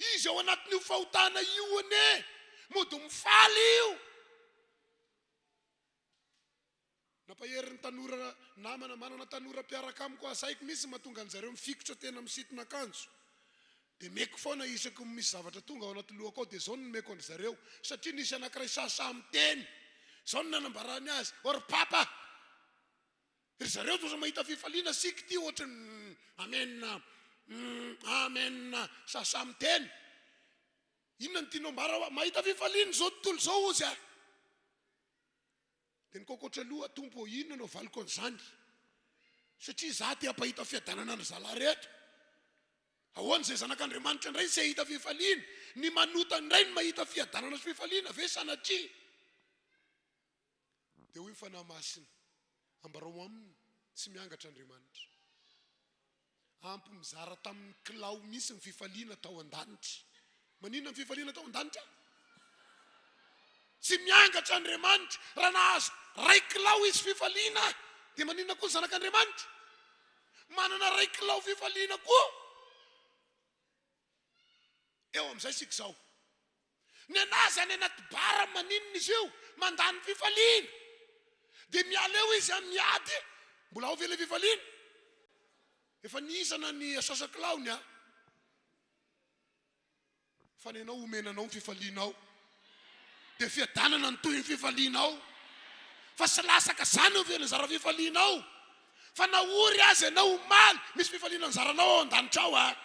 Izy ao anatin'io fahotana io ane, mody mifaly io. Napaherin'ny tanora namana manana tanora mpiaraka amiko asaiko misy mahatonga an'zareo mifikotra tena misitona akanjo. Dia meko foana isako misy zavatra tonga ao anaty lohako ao dia zao no meko an'zareo satria nisy anankiray sasamy teny. Zao no nanambarany azy. Or papa, ry zareo tosa mahita fifaliana sika ty ohatra amen. Amen sasamy teny. Inona ny tianao mbara mahita fifaliana zao tontolo zao ozy dia nikokotra aloha tompo inona no valiko an'izany. Satria za ty ampahita fiadanana ny zala reto. Ahoana izay zanak'Andriamanitra indray sy hahita fifaliana. Ny manota indray ny mahita fiadanana sy fifaliana ve sanatria. Dia hoy mifanahy masina ambarao aminy tsy miangatra Andriamanitra. Ampy mizara tamin'ny kilao misy ny fifaliana tao an-danitra. Maninona ny fifaliana tao an-danitra? Tsy miangatra Andriamanitra. Raha nahazo ray kilao izy fifaliana dia maninona koa ny zanak'Andriamanitra? Manana ray kilao fifaliana koa. Eo amin'izay sika zao. Ny anazy any anaty bara maninona izy io? Mandany fifaliana. Dia miala eo izy miady. Mbola ao ve ilay fifaliana? Efa niisana ny asasakilaony fa nenao omenanao ny fifalianao. Dia fiadanana ny toy ny fifalianao. Fa sy lasaka zany eo ve nizara fifalianao. Fa nahory azy ianao omaly misy fifaliana nizaranao ao an-danitra ao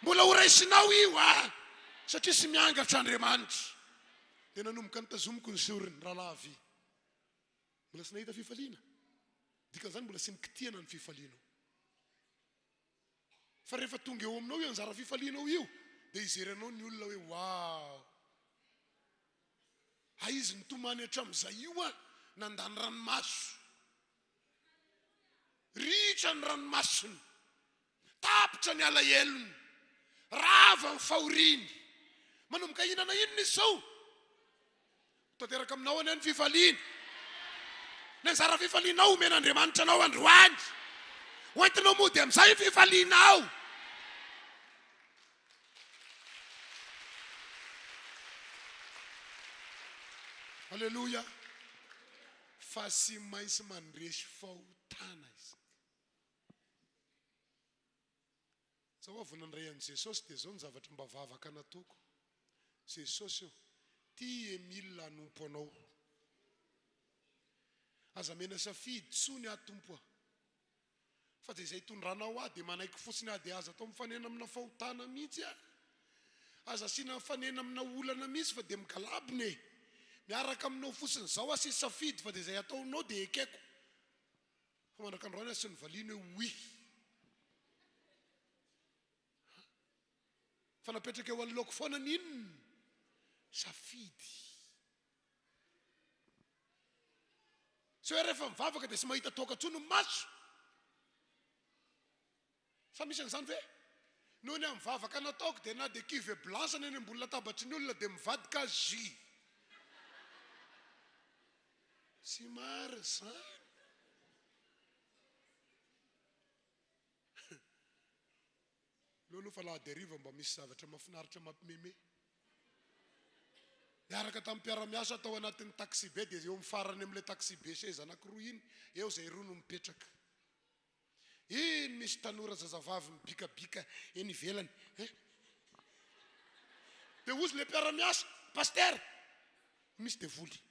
mbola ho raisinao io satria sy miangatra Andriamanitra. Dia nanomboka nitazomiko ny soriny rahalahy. Mbola sy nahita fifaliana. Dikan'izany mbola sy nikitiana ny fifalianao. Fa rehefa tonga eo aminao io anjara fifalianao io dia izeranao ny olona hoe wow. Izy nitomany hatramin'izay io nandany ranomaso. Ritra ny ranomasony. Tapitra ny alahelony. Rava ny fahoriany. Manomboka inana inona izy zao? Tanteraka aminao any fifaliana. ny anjara fifalianao omen'Andriamanitra anao androany hoentinao mody amin'izay fifalianao. Halleluja. Fa sy maintsy mandresy fahotana izy. Zaho avonandray an' Jesosy dia zao ny zavatra mba vavaka nataoko. Jesosy io, ty Emile anompo anao. Aza mena safidy tsony atompo aho. Fa dia izay tondranao aho dia manaiky fotsiny aho dia aza atao mifanena amina fahotana mihitsy aho. Aza asiana mifanena amina olana mihitsy fa dia migalabony e. Miaraka aminao fotsiny zao aho sisy safidy fa dia izay ataonao dia ekeko. Fa mandraka androany aho sy ny valiana hoe oui. Fa napetraka eo anoloako foana n'inona? Safidy. Sy hoe rehefa mivavaka dia sy mahita toaka tsony ny maso. Sa misy an'izany ve? Noho ny mivavaka nataoko dia na dia kive blansana eny ambony latabatry ny olona dia mivadika jus. Sy maro zany. Loha fa lahady hariva mba misy zavatra mahafinaritra mampimeme. Miaraka tamin'ny mpiara-miasa tao anatin'ny taxi be dia eo mifarany amin'ilay taxi be seza anankiroa iny, eo izay roa no mipetraka. Iny misy tanora zazavavy mibikabika eny ivelany. Dia ozy ilay mpiara-miasa, paster, misy devoly.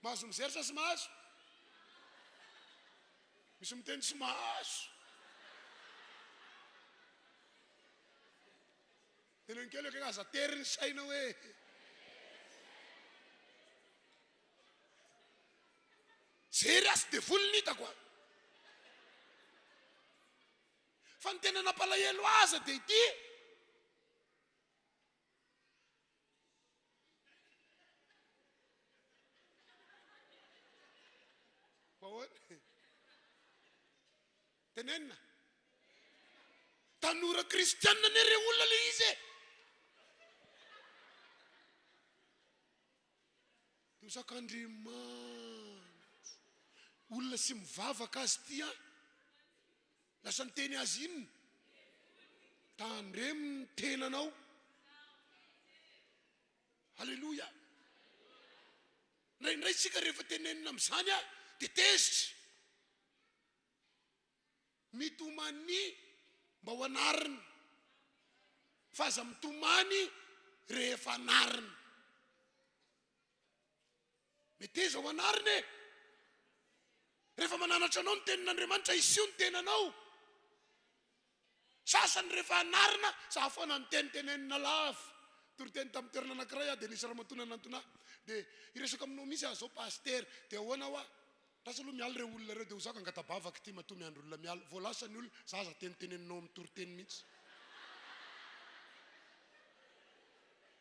Mahazo mizery sa sy mahazo? Misy miteny sy mahazo. Tenen'ny kely hoe aza tery ny saina hoe zery asy devoly nitako a. Fa ny tena nampalahelo aza dia ity. Tenenina tanora kristianina ny re olona le izy e. Dosak'Andriamanitra olona sy mivavaka azy tia lasa ny teny azy inona tandremo ny tenanao. Halleluja. Ndraindray tsika rehefa tenenina amin'izany a dia tezitra mitomany mba ho anarina fa aza mitomany rehefa anarina. Meteza ho anarina e. Rehefa mananatra anao ny tenin'Andriamanitra isio ny tenanao. Sasany rehefa anarina za foana ny tenitenenina lava. Toriteny tamin'ny toerana anankiray dia nisy rahamatona nantonahy dia iresaka aminao misy aho zao paster dia ahoana aho a lasa aloha miala ireo olona ireo dia ho zaka angatabavaka ty matoa miandro olona miala voalasa ny olona za aza teniteneninao amin'ny toriteny mihitsy.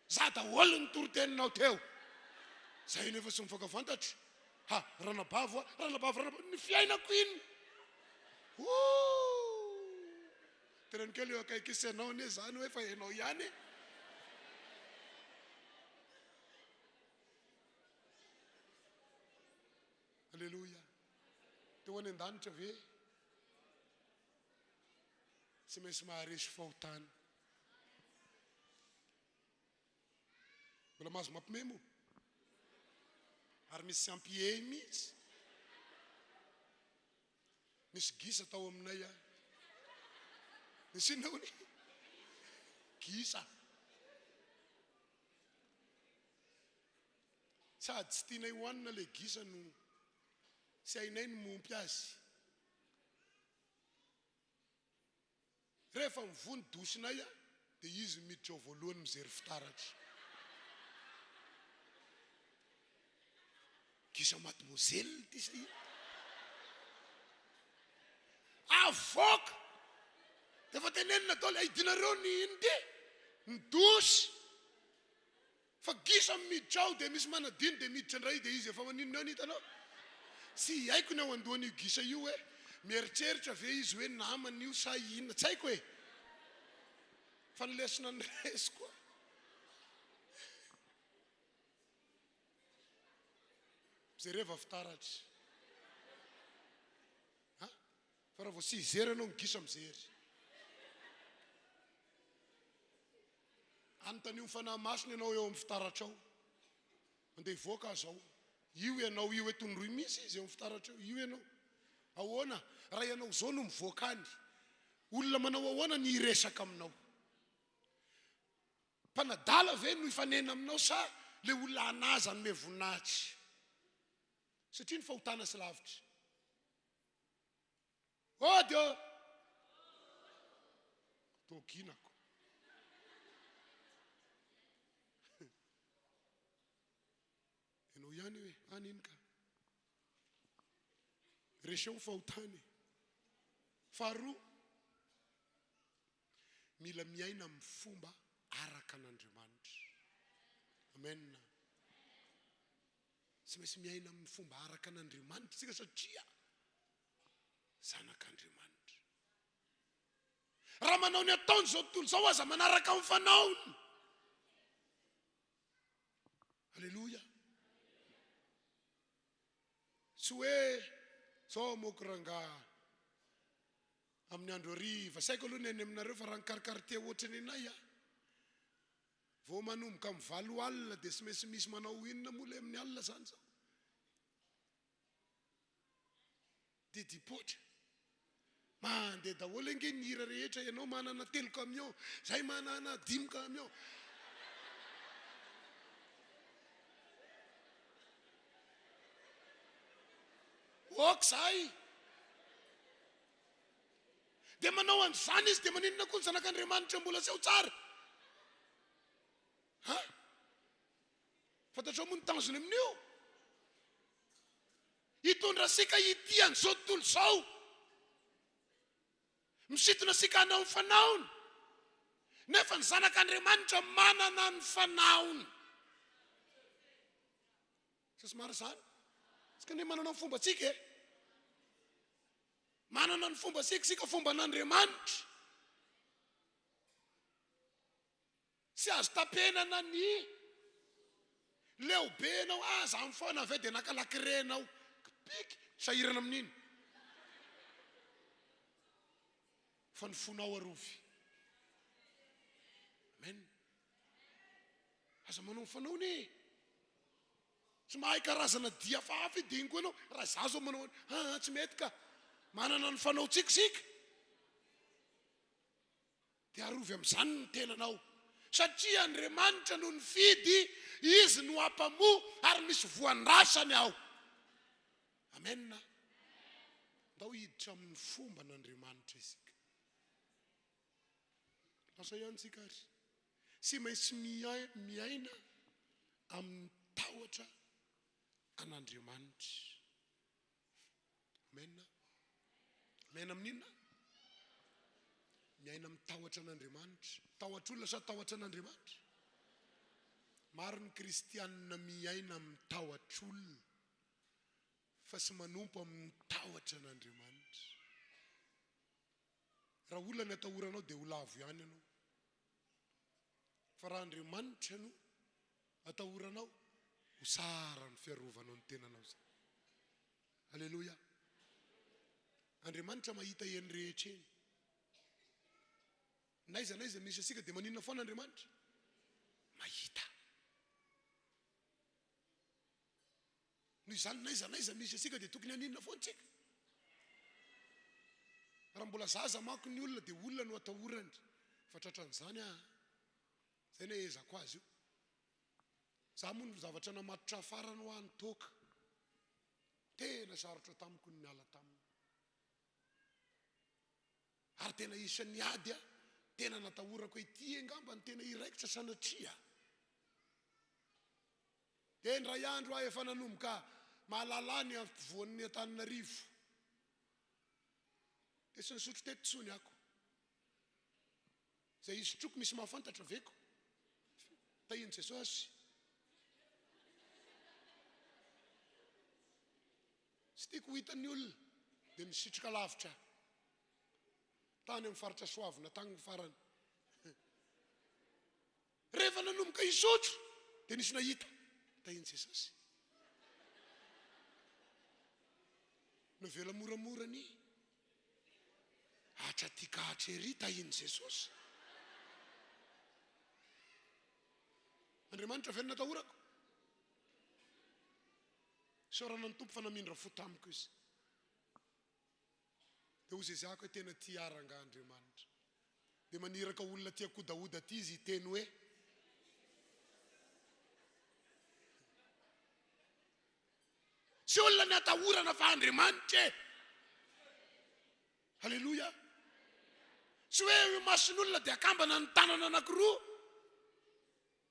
Za daholo ny toriteninao teo. Zay nefa sy mifakafantatra. Ha, ranabavo ny fiainako iny. Tenen'ny kely eo akaikisanao ne zany hoe fa hainao ihany e. Halleluja. Teo any an-danitra ve tsy maintsy maharesy fahotana. Mbola mahazo mampimemo ary misy sampie mihitsy. Misy gisa tao aminay a. Misy inona hony? Gisa. Sady tsy tianay hoanina le gisa no sy hainay ny mompy azy. Rehefa mivony dosinay a dia izy miditra ao voalohany mijery fitaratra. Gisa mademoiselle ty say. Avoka. Dia fa tenenina tao le aidinareo ny iny ty. Ny dosy. Fa gisa miditra ao dia misy manadiny dia miditra indray dia izy efa maninona ao ny hitanao. sy haiko ny ao andohany io gisa io hoe mieritreritra ve izy hoe namany io sa inona tsy haiko hoe fa nylesina ny resy koa jereva fitaratra fa raha vao sy hizery anao migisa mizery anontanio mifanahy masony ianao eo amin'ny fitaratra ao andeha hivoaka azao io ianao io hoe tondroy misy izy eo amin'ny fitaratra ao io ianao ahoana raha ianao zao no mivoaka any olona manao ahoana ny iresaka aminao mpanadala ve no ifanena aminao sa le olona anaza ny mevoninahitsy satria ny fahotana sy lavitra ody tokinako ianao ihany hoe aniny ka reseo fahotany faharoa mila miaina amin'ny fomba araka an'Andriamanitra amen sy maintsy miaina amin'ny fomba araka an'Andriamanitra tsika satria zanak'Andriamanitra raha manao ny ataony zao tontolo zao aza manaraka amin'ny fanaony alleluia tsy hoe zao moko rangaha amin'ny andro hariva saiko aloha ny any aminareo fa raha nikarikarite ohatrany anay vao manomboka amin'ny 7 alina dia sy maintsy misy manao inona moa le amin'ny alina zany zao dia dipotra mandeha daholo ange ny hira rehetra ianao manana 3 camion zay manana 5 camion ok zay dia manao an'izany izy dia maninona koa ny zanak'Andriamanitra mbola seho tsara fantatrao moa ny tanjony amin'io hitondra sika hitiany zao tontolo zao misitona sika hanao ny fanaony nefa ny zanak'Andriamanitra manana ny fanaony sasomary zany sika ne manana ny fomba tsika manana ny fomba sika fomba an'Andriamanitra sy azo tapenana ny leobenao aza amin'ny foana ave dia nakalakirenao piky sahirana amin'iny fa ny fonao arovy amen aza manao ny fanaony tsy mahay karazana dia fa hafa idingo ianao raha za zao manao tsy mety ka manana ny fanao tsikisika dia arovy amin'izany ny tenanao satria Andriamanitra no ny fidy izy no ampamo ary misy voandrasany ao amen ndao hiditra amin'ny fomba n'Andriamanitra isika lasa ihany tsika ary sy maintsy miaina amin'ny tahotra an'Andriamanitra amen miaina amin'inona miaina amin'ny tahotra an'Andriamanitra tahotr'olona sa tahotra an'Andriamanitra maro ny kristianina miaina amin'ny tahotr'olona fa sy manompo amin'ny tahotra an'Andriamanitra raha olona ny atahoranao dia ho lavo ihany ianao fa raha Andriamanitra no atahoranao ho sara ny fiarovanao ny tenanao zay alleluia Andriamanitra mahita eny rehetra eny naiza misy asika dia maninona foana Andriamanitra mahita noho izany naiza misy asika dia tokony haninona foana tsika raha mbola zaza mako ny olona dia olona no atahorany fa tratran'izany zay no ezako azy io za moa ny zavatra namatotra afara no any toka tena sarotra tamiko ny miala taminy ary tena isan'ny ady tena natahorako ity angamba ny tena iraikitra sanatria dia ndray andro efa nanomboka mahalala ny ampovoan'ny Antananarivo dia sy nisotro teto tsony ako zay isotroko misy mahafantatra veko tahiny Jesosy sy tiako hitan'ny olona dia misitrika lavitra tany amin'ny faritra soavina tany ny farany rehefa nanomboka isotro dia nisy nahita tahiny Jesosy novela moramorany hatra tika hatrery tahiny Jesosy Andriamanitra velona tahorako sorana ny tompo fa namindra fotamiko izy dia ozy izyako hoe tena tia aranga Andriamanitra dia maniraka olona tia kodaoda ty izy hiteny hoe sy olona ny atahorana fa Andriamanitra halleloja sy hoe mason'olona dia akambana ny tanana anankiroa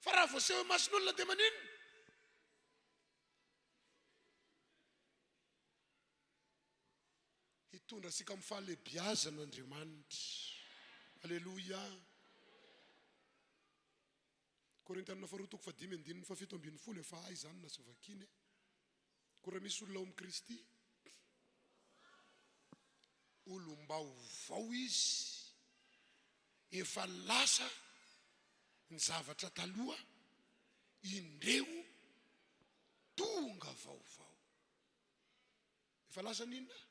fa raha vao sy hoe mason'olona dia maninona hitondra sika amin'ny fahalebiazana Andriamanitra halleloja Korintianina faharoa toko 5:7-7 efa hay zany na sy vakiny ko raha misy olona ao amin'ny Kristy olom-baovao izy efa lasa ny zavatra taloha indreo tonga vaovao efa lasa ninona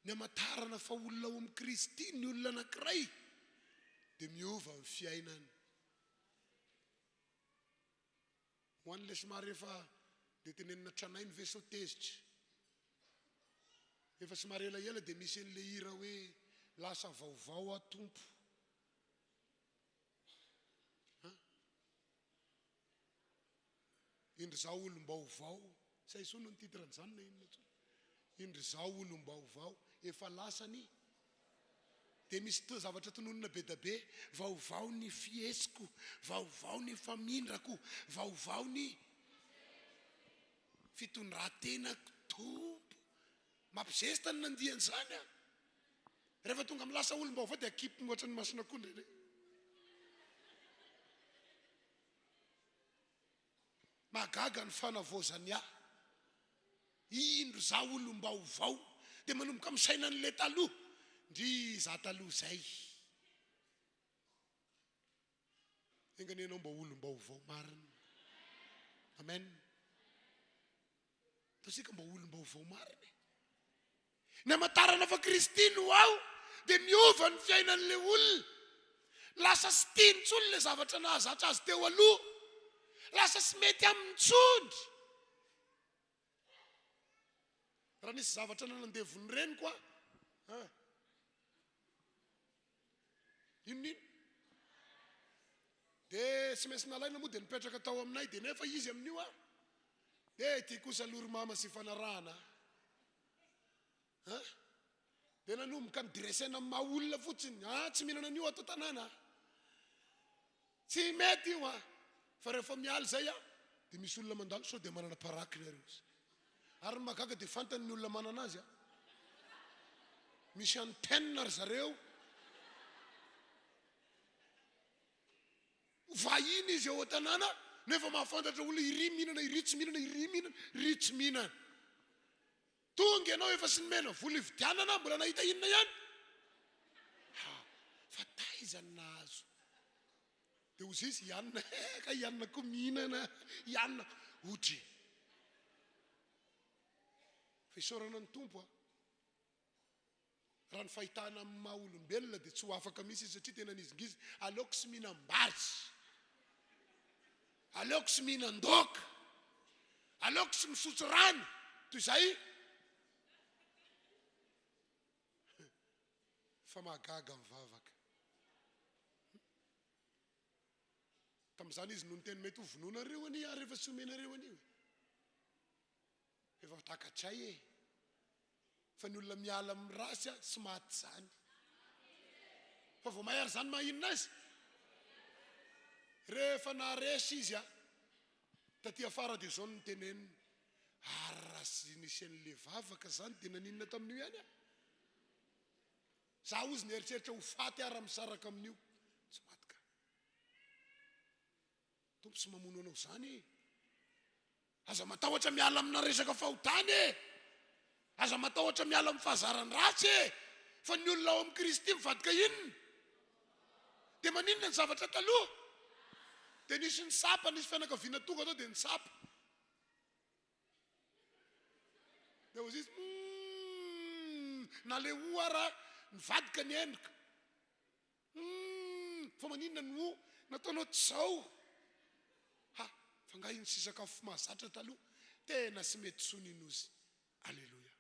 ny amatarana fa olona ao amin'ny Kristy ny olona anankiray dia miova amin'ny fiainany ho an'ilay somary efa dia tenenina tranainy ve sao tezitra efa somary elaela dia misy an'ilay hira hoe lasa vaovao atompo indry zao olom-baovao say sono ny titran'izany na inona tsony indry zao olom-baovao efa lasany dia misy to zavatra tononona be da be vaovao ny fiesiko vaovao ny famindrako vaovao ny fitondran-tenako tompo mampisesta ny nandian'izany a rehefa tonga amin'ny lasa olom-baovao dia akipy moatra ny masina koa ndray magaga ny fanavozany aho indro za olom-baovao dia manomboka misaina n'le taloha ndry za taloha zay enganenao mba olom-baovao marina amen taosika mba olom-baovao marina ny amatarana fa Kristy no ao dia miova ny fiainan'le olona lasa sy tiantsony le zavatra nahazatra azy teo aloha lasa sy mety amin'ny tsondry raha nisy zavatra nanandevony reny koa inonino dia sy maintsy nalaina moa dia nipetraka tao aminay dia nefa izy amin'io a dia ty kosa loromama sy fanarahana dia nanomboka nidiresena amin'ny maha olona fotsiny tsy mihinana an'io atao tanàna tsy mety io a fa rehefa mialy zay a dia misy olona mandalo sao dia manana paraky nareo ary ny magaga dia fantany ny olona manana azy a misy antenne ry zareo vahiny izy eo an-tanàna nefa mahafantatra olona iry mihinana iry tsy mihinana iry mihinana ry tsy mihinana tonga ianao efa sy nimena vola ividianana mbola nahita inona ihany fa taizany nahazo dia ozy izy ianina ka ianina koa mihinana ianina otry fa isorana ny tompo a raha ny fahitana amin'ny maha olombelona dia tsy ho afaka misy izy satria tena nizingizy aleoko sy mihinan-bary aleoko sy mihinan-doka aleoko sy misotro rano toy izay fa mahagaga amin'ny vavaka tamin'izany izy noho ny teny mety ho vononareo ani ary efa sy omenareo anio efa takatray fa ny olona miala amin'ny rasy a sy maty zany fa vao mahay ary zany mahinona azy rehefa naresy izy a taty afara dia zao ny teneniny ary raha sy nisy an'le vavaka zany dia naninona tamin'io ihany a za ozy ny eritreritra ho faty ary misaraka amin'io tsy maty ka tompo sy mamono anao zany aza matahotra miala amina resaka fahotany e, aza matahotra miala amin'ny fahazarany ratsy e, fa ny olona ao amin'ny Kristy mivadika inona dia maninona ny zavatra taloha dia nisy ny sapa, nisy fianakaviana tonga tao dia ny sapa dia ozy izy na le oara nivadika ny endrika fa maninona ny o nataonao tsy zao ha fa nga iny sy sakafo mahazatra taloha tena sy mety soninozy. Alleluia.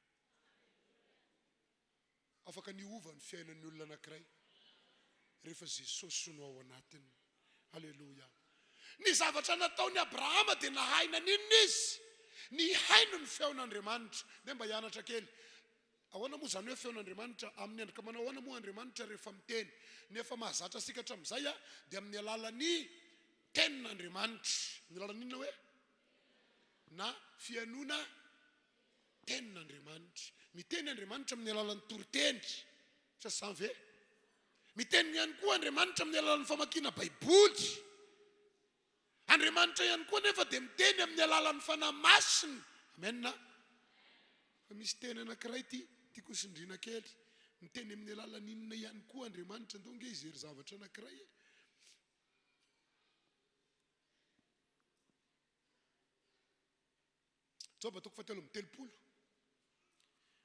Afaka niova ny fiainan'ny olona anankiray rehefa Jesosy sono ao anatiny. Alleluia. Ny zavatra nataony Abrahama dia nahaina ninona izy, ny haino ny feon'Andriamanitra. Dia mba hianatra kely ahoana moa zany hoe feon'Andriamanitra, amin'ny endrika manao ahoana moa Andriamanitra rehefa miteny, nefa mahazatra sika hatram'izay dia amin'ny alalan'ny tenin'Andriamanitra. Ny alalan'inona hoe na fianona tenin'Andriamanitra. Miteny Andriamanitra amin'ny alalan'ny toriteny, sasany ve? Miteny ihany koa Andriamanitra amin'ny alalan'ny famakiana Baiboly. Andriamanitra ihany koa nefa dia miteny amin'ny alalan'ny fanahy masina. Amen na? Fa misy teny anankiray tiako sindriana kely, miteny amin'ny alalan'ny inona ihany koa Andriamanitra, ndonge izy hery zavatra anankiray e. Joba 7:30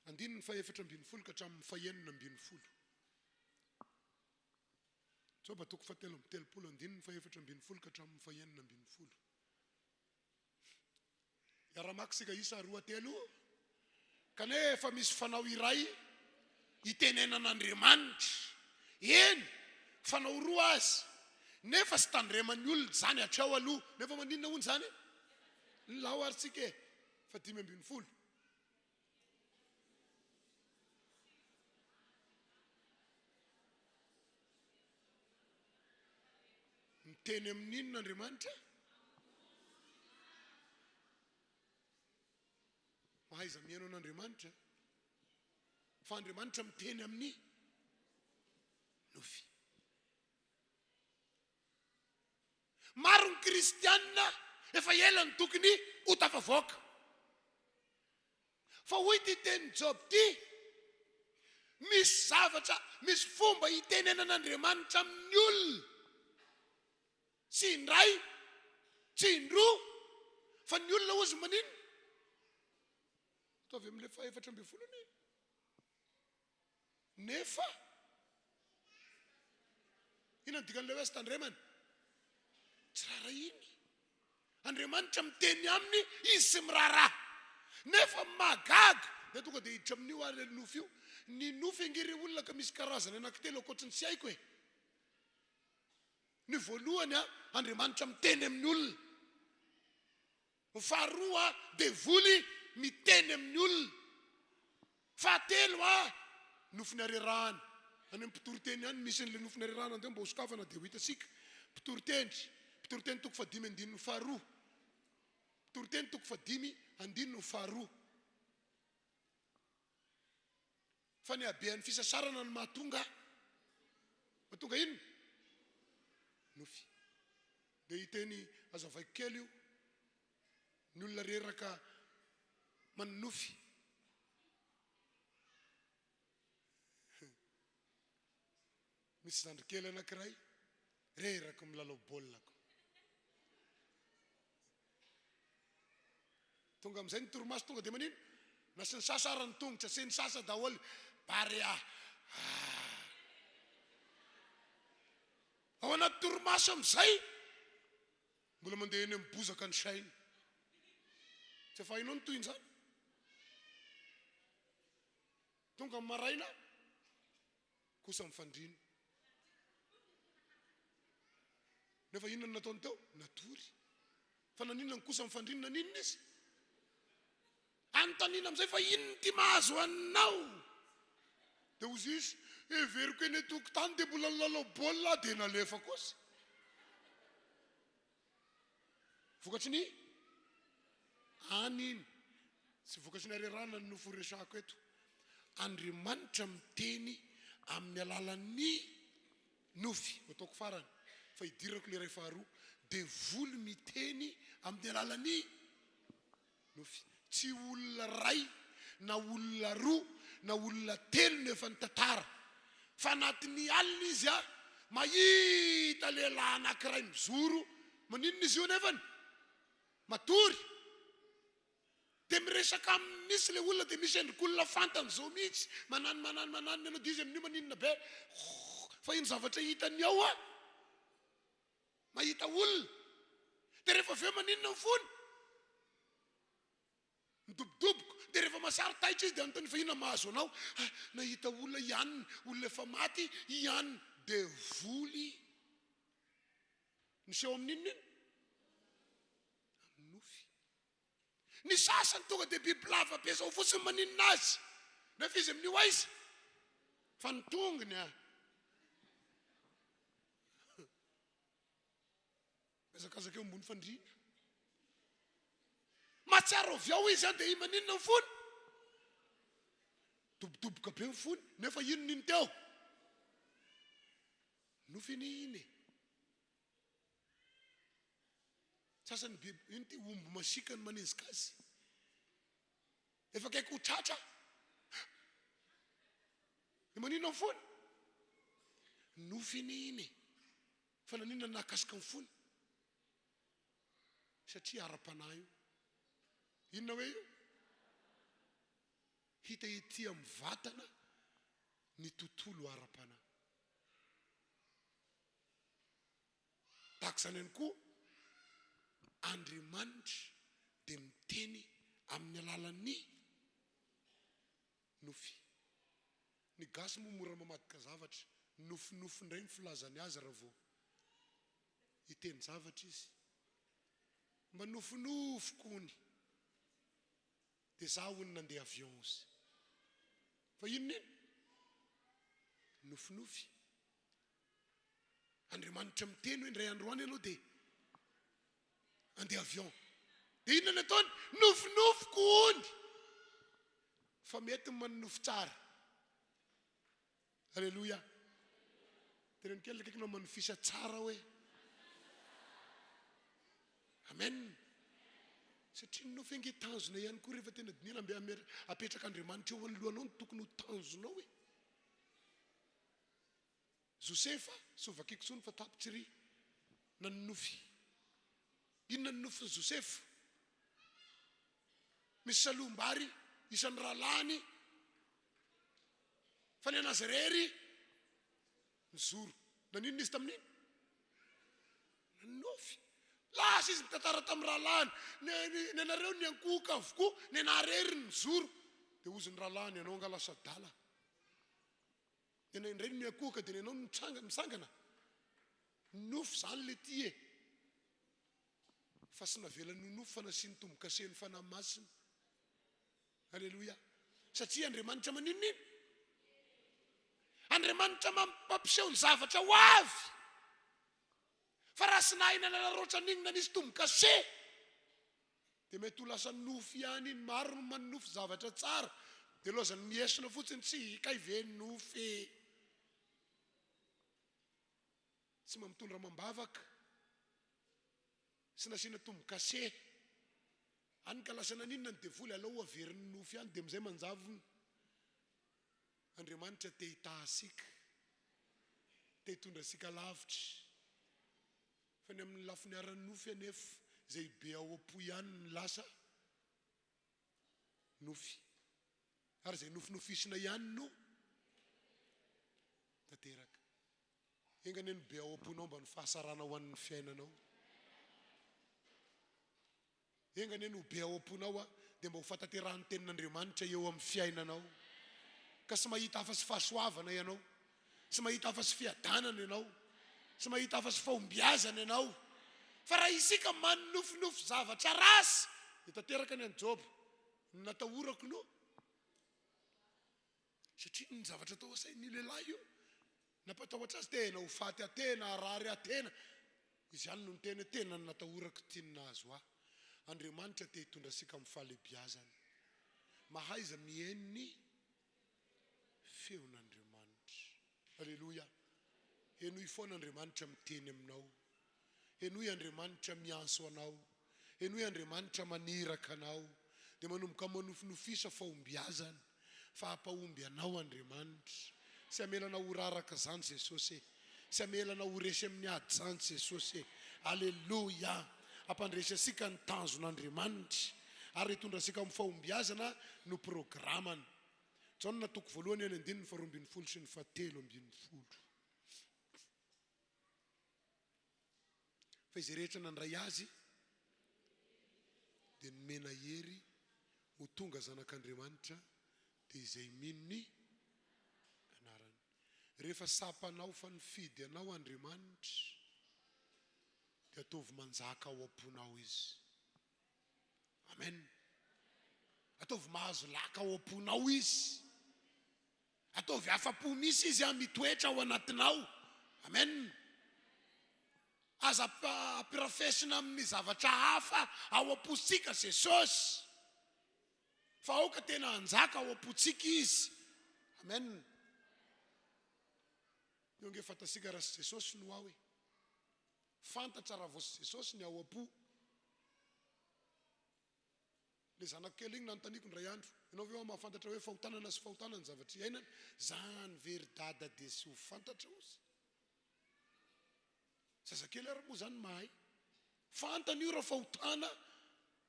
andininy 4:40 ka hatramin'ny 5:40. Joba 7:30 andininy 4:40 ka hatramin'ny 5:40. Iara-maka sika isa 2:3 kanefa misy fanao iray itenenan'Andriamanitra. Eny, fanao roa azy nefa sy tandreman'ny olona zany hatrao aloha. Nefa maninona hono zany? Ny lao aritsika e 5:40. Miteny amin'inona Andriamanitra? Mahaiza mihaino an'Andriamanitra, fa Andriamanitra miteny amin'ny nofy. Maro ny kristianina efa ela ny tokony ho tafavoaka. Fa hoy ty teny Job ty, misy zavatra, misy fomba itenenan'Andriamanitra amin'ny olona. Tsy indray, tsy indroa, fa ny olona ozy manino? Ataovy amin'ilay 4:40 nefa ina ny dikan'ilay hoe sy tandremana? Tsy rara iny. Andriamanitra miteny aminy, izy sy mirara. Nefa magaga dia tonga dia hiditra amin'io ary ny nofy io. Ny nofy angery olona ka misy karazany anankitelo ankoatriny tsy haiko e. Ny voalohany Andriamanitra miteny amin'ny olona. Faharoa devoly miteny amin'ny olona. Fahatelo nofiny arerahana. Any amin'ny mpitoroteny any misy an'ilay nofiny arerahana dia mba hosokafana dia ho hitasika. Mpitoroteny 5:5. Mpitoroteny 5:5. Fa ny habean'ny fisasarana ny mahatonga ino? Nofy. Dia hiteny azavaiko kely io, ny olona reraka manonofy. Misy zandrikely anankiray reraka milalao baolako. Tonga amin'izay ny torimaso tonga dia manino? Na sy ny sasa ara ny tongotra, sy ny sasa daholo bare ao anaty torimaso amin'izay mbola mandeha eny amin'ny bozaka ny sainy. Tsy efa hainao ny toy izany. Tonga amin'ny maraina kosa mifandrina. Nefa inona nataony teo? Natory. Fa naninona ny kosa mifandrina, naninona izy? Anontaniana amin'izay fa inona ty mahazo anao? Dia ozy izy, everiko eny tokotany dia mbola lalao baolina dia nalefa kosa. Vokatry ny aniny sy vokatry ny arerana ny nofo resako eto. Andriamanitra miteny amin'ny alalan'ny nofy. Ataoko farany fa hidirako le iray faharoa. Devoly miteny amin'ny alalan'ny nofy tsy olona ray na olona roa na olona telo nefa ny tantara fa anatin'ny alina izy a mahita lehilahy anankiray mizoro maninona izy io nefany matory dia miresaka amin'nisy le olona dia misy endrik'olona fantany zao mihitsy manano anao dia izy amin'io maninona be fa ino zavatra hitany ao a mahita olona dia rehefa aveo maninona ny fony midobodoboko dia rehefa masaritaitra izy dia anontany fa ina mahazo anao nahita olona ihany olona efa maty ihany dia voly niseho amin'inona iny amin'nofy ny sasany tonga dia biby lava be zao fotsiny maninona azy nefa izy amin'io aiza fa nitongony a ezakazaka eo ambony fandriana matsara ovy ao izy dia i maninona ny fony dobodoboka be ny fony nefa inon'iny teo nofiny iny sasany biby iny ty omby masikany manezika azy efa kaiky ho tratra dia maninona ny fony nofiny iny fa naninona nakasika ny fony satria ara-panahy io inona hoe io hita ety amin'ny vatana ny tontolo ara-panahy tahaka izany ihany koa Andriamanitra dia miteny amin'ny alalan'ny nofy ny gasy moa mora mamadika zavatra nofinofy indray ny filazany azy raha vao hiteny zavatra izy mba nofinofiko ony dia za hono nandeha avion izy fa inona iny nofinofy Andriamanitra miteny hoe indray androany ianao dia andeha avion dia inona ny ataony nofinofiko ony fa mety maninofy tsara alleloia teneny kely kaiky nao manofisa tsara hoe amen satria nofy ange tanjona ihany koa rehefa tena dinina mbe apetraka Andriamanitra eo anoloanao ny tokony ho tanjonao hoe Josefa sovakiko tsony fa tapotsiry na nofy inona ny nofy Josefa misy salombary isan'ny rahalany fa ny anazarery nizoro naninona izy tamin'iny nanofy lasa izy mitantara tamin'ny rahalany ny anareo ny ankoka avokoa ny anarery nizoro dia ozy ny rahalany ianao anga lasa dala indray ny akoka dia ianao misangana nofy zany le ty e fa sy navelany nofy fa nasiany tombo-kaseny fanahy masina alleloia satria Andriamanitra maninona iny Andriamanitra mampiseho ny zavatra ho avy fa raha sy nahinana naroatra n'iny nanisy tombo-kase dia mety ho lasa nofy ihany iny maro no manofy zavatra tsara dia lozany miesina fotsiny tsy hikaive nofy tsy mamitondra mambavaka sy nasiana tombo-kase any ka lasa naninona ny devoly alao averin'ny nofy any dia amizay manjavony Andriamanitra te hitasika te hitondra sika lavitra fa ny amin'ny lafiny aran'ny nofy anefa zay be ao am-po ihany ny lasa nofy ary zay nofinofisina ihany no tanteraka engany ny be ao am-ponao mba ny fahasarana ho an'ny fiainanao engany no be ao am-ponao a dia mba ho fatanterahany tenin'Andriamanitra eo amin'ny fiainanao ka sy mahita hafa sy fahasoavana ianao sy mahita hafa sy fiadanana ianao sy mahita hafa sy fahombiazana ianao fa raha isika manofinofy zavatra rasy dia tanteraka ny any Job natahorako no satria ny zavatra tao asainy lehilahy io napatahotra azy tena ho faty atena arary atena izy ihany no ny tena tena ny natahorako tiana azo aho Andriamanitra te hitondra sika amin'ny fahalebiazana mahaiza mihaino ny feon'Andriamanitra alleloia enoy foan'Andriamanitra miteny aminao enoy Andriamanitra mianso anao enoy Andriamanitra maniraka anao dia manomboka manofinofisa fahombiazana fahampahomby anao Andriamanitra. Sy amelana ho raraka zany Jesosy, sy amelana ho resy amin'ny ady zany Jesosy. Alleluia. Ampandresy asika ny tanjon'Andriamanitra ary hitondra asika amin'ny fahombiazana no programany. Jaona toko voalohany any 9:12 sy ny 13:12. Fa izy rehetra nandray azy dia nomena hery ho tonga zanak'Andriamanitra dia izay mino ny anarany. Rehefa sapanao fa nifidy anao Andriamanitra dia ataovy manjaka ao am-ponao izy. Amen. Ataovy mahazo laka ao am-ponao izy. Ataovy afa-po misy izy mitoetra ao anatinao. Amen. Aza ampirafesina amin'ny zavatra hafa ao am-posika Jesosy. Fa aoka tena anjaka ao am-potsika izy. Amen. Io nge fantasika raha sy Jesosy no ao e. Fantatra raha vao sy Jesosy ny ao am-po. Le zanakely igny nanontaniako ndray andro, ianao ve mahafantatra hoe fahotanana sy fahotanana ny zavatra iainana? Zany very dada dia sy ho fantatra ozy. Zazakely ary moa zany mahay. Fantany io raha fahotana,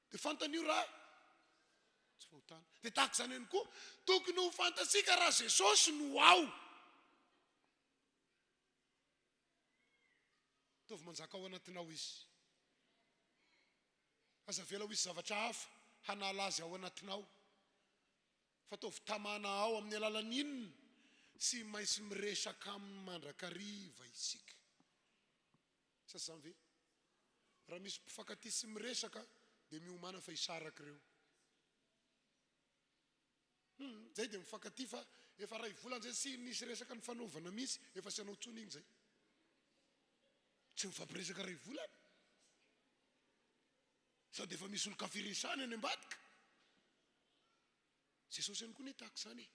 dia fantany io raha tsy fahotana. Dia tahaka zany ihany koa, tokony ho fantasika raha Jesosy no ao. Taovy manjaka ao anatinao izy. Aza vela ho isy zavatra hafa hanala azy ao anatinao. Fa taovy tamana ao amin'ny alalan'inona sy maintsy miresaka amin'ny mandrakariva isika. Sasany ve? Raha misy mpifankatia sy miresaka dia miomana fa hisaraka ireo. Zay dia mifankatia fa efa ray volana zay sy misy resaka ny fanaovana misy efa sy anao tsony igny zay. Tsy mifampiresaka ray volana. Sao dia efa misy olo-kafiresany any ambadika. Jesosy ihany koa ny tahaka izany.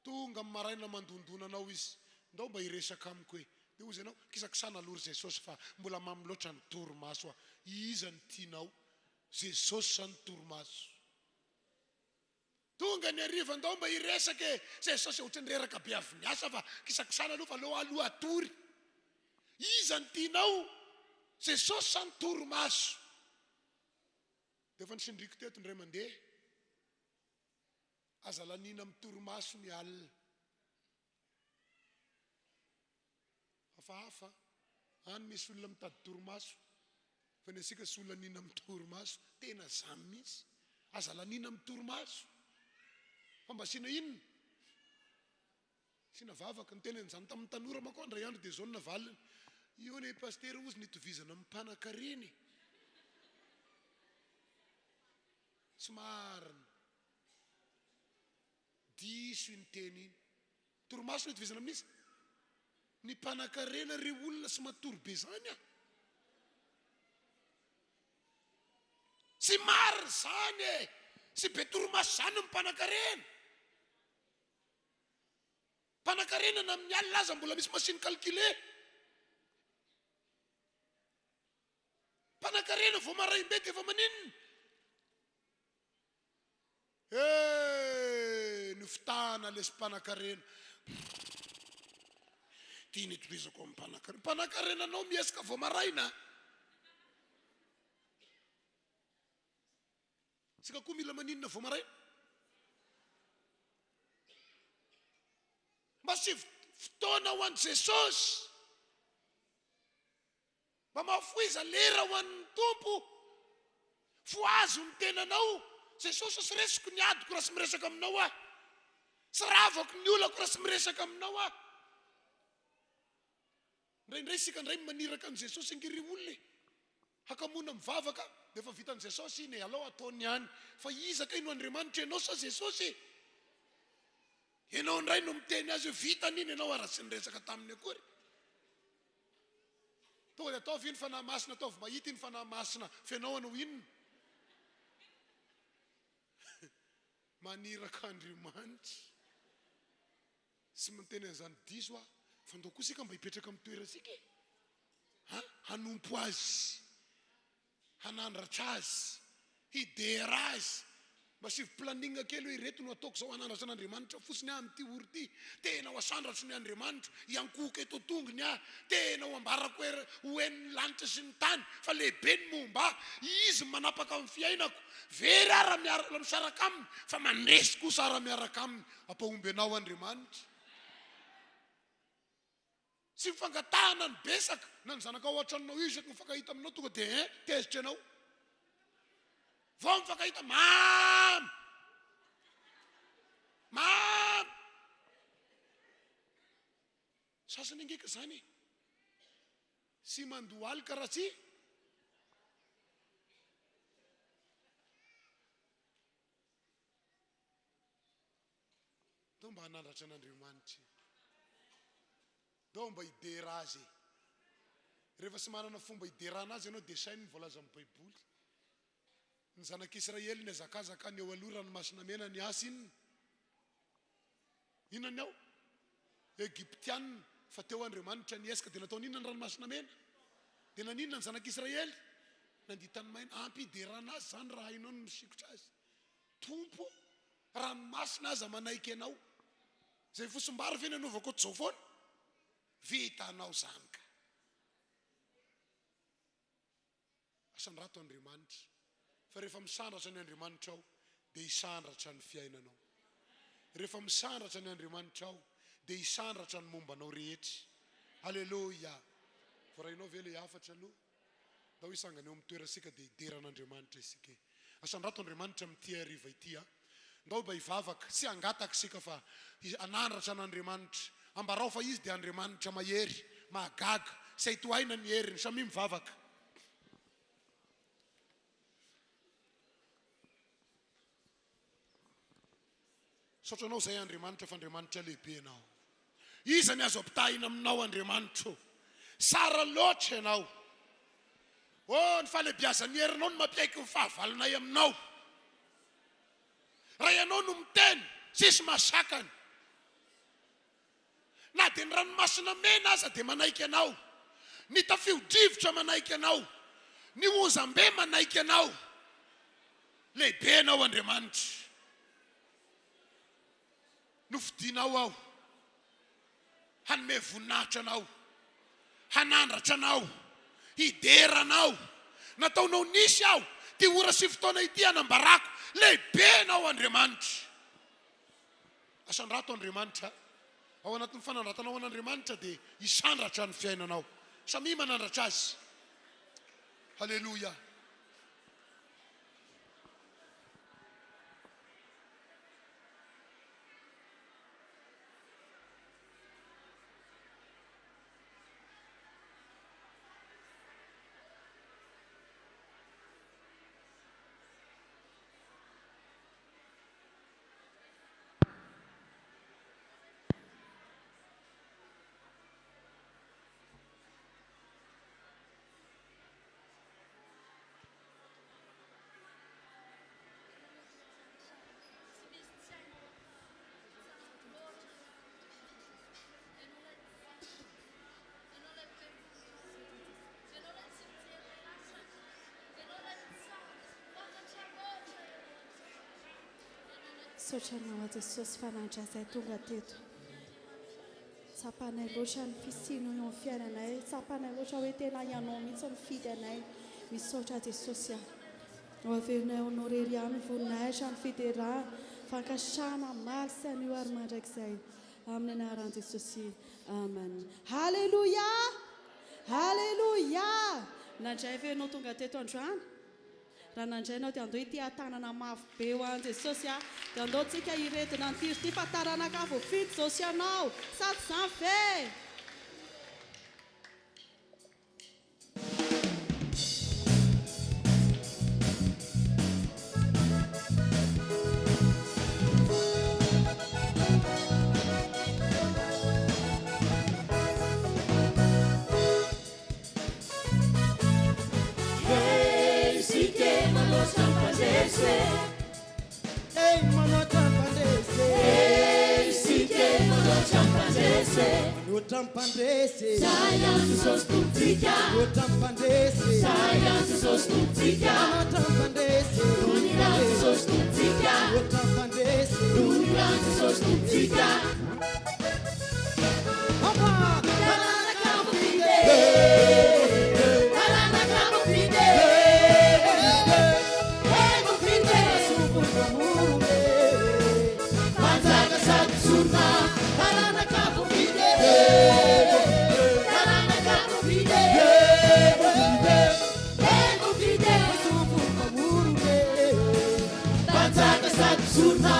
Tonga amin'ny maraina mandondonanao izy. Ndao mba hiresaka amiko hoe. Dia ozy ianao, kisakisana alory Jesosy fa mbola mamy loatra ny torimaso a. Iza ny tianao? Jesosy sa ny torimaso? Tonga ny hariva ndao mba hiresaka e. Jesosy ohatrany reraka be avy niasa fa kisakisana aloha fa aloha atory. Iza ny tianao? Jesosy sa ny torimaso? Dia efa nisindriko teto ndray mandeha. Aza lanina amin'ny torimaso ny alina. Hafahafa, any misy olona mitady torimaso. Fa ny asika sy olona nina amin'ny torimaso, tena zany misy. Aza lanina amin'ny torimaso. Fa mba sina inona? Sina vavaka, ny tena zany tamin'ny tanora manko andray andro dia zao na valina. Io ny pasteur ozy nitovizana amin'ny mpanan-kareny. Somarina. Diso ny teny iny. Torimaso nitovizana amin'izy. Ny mpanan-karena ry olona sy matory be zany a. Sy marina zany e. Sy be torimaso zany ny mpanan-karena. Mpanan-karena na amin'ny alina aza mbola misy machine calculé. Mpanan-karena vao maraim-be dia efa maninona. Nofitana lesy mpanan-karena. Tia nitovizako amin'ny mpanan-karena. Mpanan-karena anao miesika vao maraina. Sika koa mila maninona vao maraina. Mba sy fotoana ho an'i Jesosy. Mba mahafoiza lera ho an'ny tompo. Foazo ny tenanao. Jesosy sy resiko ny adiko raha sy miresaka aminao ah. Sy ravako ny olako raha sy miresaka aminao ah. Indraindray sika ndray maniraka an' Jesosy ngiry olona. Hakamona mivavaka dia efa vitan' Jesosy iny alao ataony ihany. Fa izaka ino Andriamanitra ianao sa Jesosy? Ianao ndray no miteny azy hoe vitany iny ianao raha sy niresaka taminy akory. Tonga dia ataovy iny fanahy masina, ataovy mahita iny fanahy masina. Fianao anao inona? Maniraka Andriamanitra. Sy miteny an'izany diso ah. Fa ndao koa sika mba hipetraka amin'ny toerana sika e. Hanompo azy. Hanandratra azy. hidera azy mba sy planninga kely hoe ireto no ataoko zao anandratra an'Andriamanitra fotsiny amin'ity oro ity tena ho asandratro ny Andriamanitra iankoka eto tongony tena ho ambarako hoen'ny lanitra sy ny tany fa lehibe ny momba izy manapaka amin'ny fiainako very ara misaraka aminy fa mandresy kosa ara-miaraka aminy ampahomby anao Andriamanitra sy mifangatahana ny besaka na ny zanaka ao an-tranonao io isaky mifankahita aminao tonga dia tezitra ianao vao mifankahita mam sasany angeka zany sy mandoaly karaha tsy dao mba hanandratra an'Andriamanitra dao mba hidera azy rehefa sy manana fomba hiderana azy ianao dia sainy voalaza amin'ny baiboly ny zanak'Israely ny azakazaka ny eo aloha ranomasina mena ny asy inona ao Egyptianina fa teo Andriamanitra ny esika dia nataony inona ny ranomasina mena dia naninona ny zanak'Israely nanditany maina ampy hiderana azy zany raha hainao no misikotra azy tompo ranomasina aza manaiky ianao zay fosim-bary ve ny anaovako zao foana vitanao zany ka asany rato Andriamanitra fa rehefa misandratra ny Andriamanitra ao dia hisandratra ny fiainanao rehefa misandratra ny Andriamanitra ao dia hisandratra ny mombanao rehetra halleloja vorainao ve le afatra aloha dao hisangana eo amin'ny toerasika dia hideran'Andriamanitra isika asany rato Andriamanitra amin'ity hariva ity ndao mba hivavaka sy angataka sika fa anandratra an'Andriamanitra ambarao fa izy dia Andriamanitra mahery mahagaga sy ahitohaina ny heriny samy mivavaka sotranao zay Andriamanitra fa Andriamanitra lehibe ianao iza ny azo ampitahina aminao Andriamanitra sara loatra ianao ny fahalebiazan'ny herinao no mampiaiky ny fahavalonay aminao raha ianao no miteny sisy masakany na dia ny ranomasina mena aza dia manaiky ianao ny tafio-drivotra manaiky ianao ny ozam-be manaiky ianao lehibe ianao Andriamanitra nofidinao ao hanome voninahitra anao hanandratra anao hideranao nataonao nisy aho ty ora sy fotoana ity hanambarako lehibe anao Andriamanitra asany rato Andriamanitra ao anatin'ny fanandratanao an'Andriamanitra dia hisandratra ny fiainanao samy manandratra azy halleloja Sotranao Jesosy fananitra izay tonga teto tsapanay loatra ny fisino eo amin'ny fiainanay tsapanay loatra hoe tena ianao mihitsy mifidy anay misaotra Jesosy ho averinay honorery amin'ny voninahitra ny fideraha fankasana maly sy anio ary mandraikizay amin'ny anaran'i Jesosy amen halleluja halleluja nandray ve ianao tonga teto androany raha nandrainao dia andao ity tanana mafy be ho an'i Jesosy dia andao tsika iretina ny tiry ity fa taranaka voafidy Jesosy ianao sady zany ve Ei, si che non lo c'è Fotoam-bavaka Science sostumtsika Fotoam-bavaka Science sostumtsika Fotoam-bavaka Uniranty sostumtsika Fotoam-bavaka Uniranty sostumtsika Talana kapofide Talana kapofide Kapofide Panzaka satsurna Talana kapofide Talana kapofide Kapofide Panzaka satsurna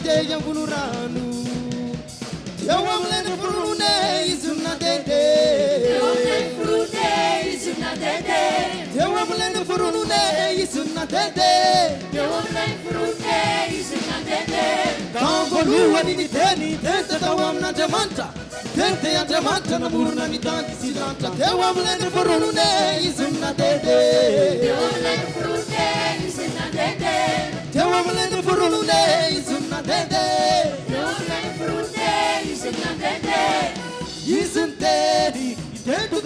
Yang bunuranu Yawamlene furune izuna dede Yawamlene furune izuna dede Yawamlene furune izuna dede Yawamlene furune izuna dede Kavolu ni teni tente tawamna demanta Tente ya demanta na buruna ni tanti silanta Yawamlene furune izuna dede Yawamlene furune izuna dede Yawamlene furune izuna dede Yawamlene furune izuna dede Isn't daddy, dead go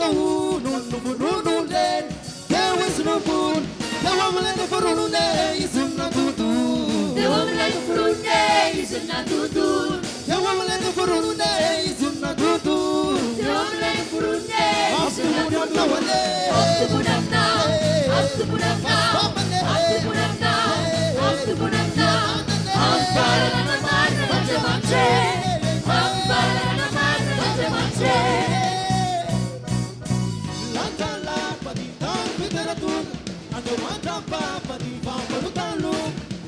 no den. There was no food, the woman in the Furune isn't not to do. The woman like a furune izuna dudu The woman in the Furune isn't not to do. The woman like a furune Up to izuna put up dudu now, Up to put up now Up to put up now Up to put up now Up to put up now I'm falling on my mind and I'm I'm falling on my mind and I'm and the one drop papa di Pampalutano.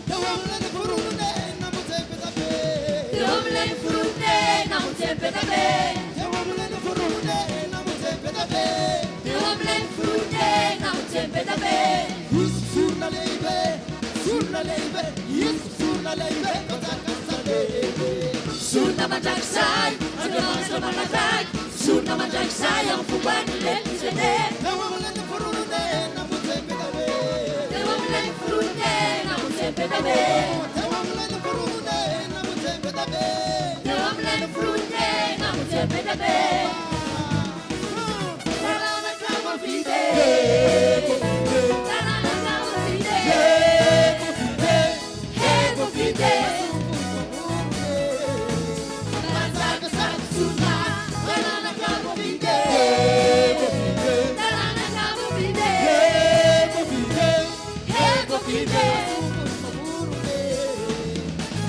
The woman in the Furune, Namute, The woman like a furune Namute, the woman in the Furune, Namute, The woman like a furune Namute, Surna lebe, yes, Surna lebe, Surna Majaksai, and the monster Manakai, Surna Majaksai, and Fubani let me say, the woman in the Furune, Namute, The woman like a furune Namute, the woman in the Furune, Namute, The woman like a furune Namute, Talana kapofide Talana kapofide Kapofide Panzaka satsurna Talana kapofide Talana kapofide Kapofide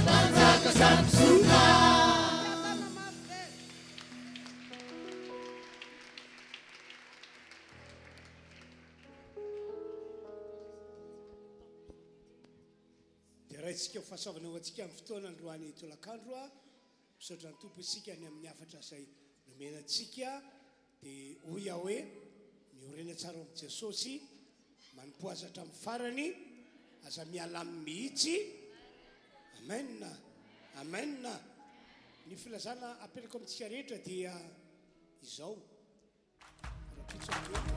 Panzaka satsurna antsika ho fahasoavana ho antsika amin'ny fotoana androany tolakandro a misaotra ny tompo isika ny amin'ny afatra izay nomenantsika dia hoy aho hoe miorena tsara amin'ny jesosy manompoazatra amin'ny farany aza miala amin'ny mihitsy amen amen ny filazana apetraka amintsika rehetra dia izao rapitso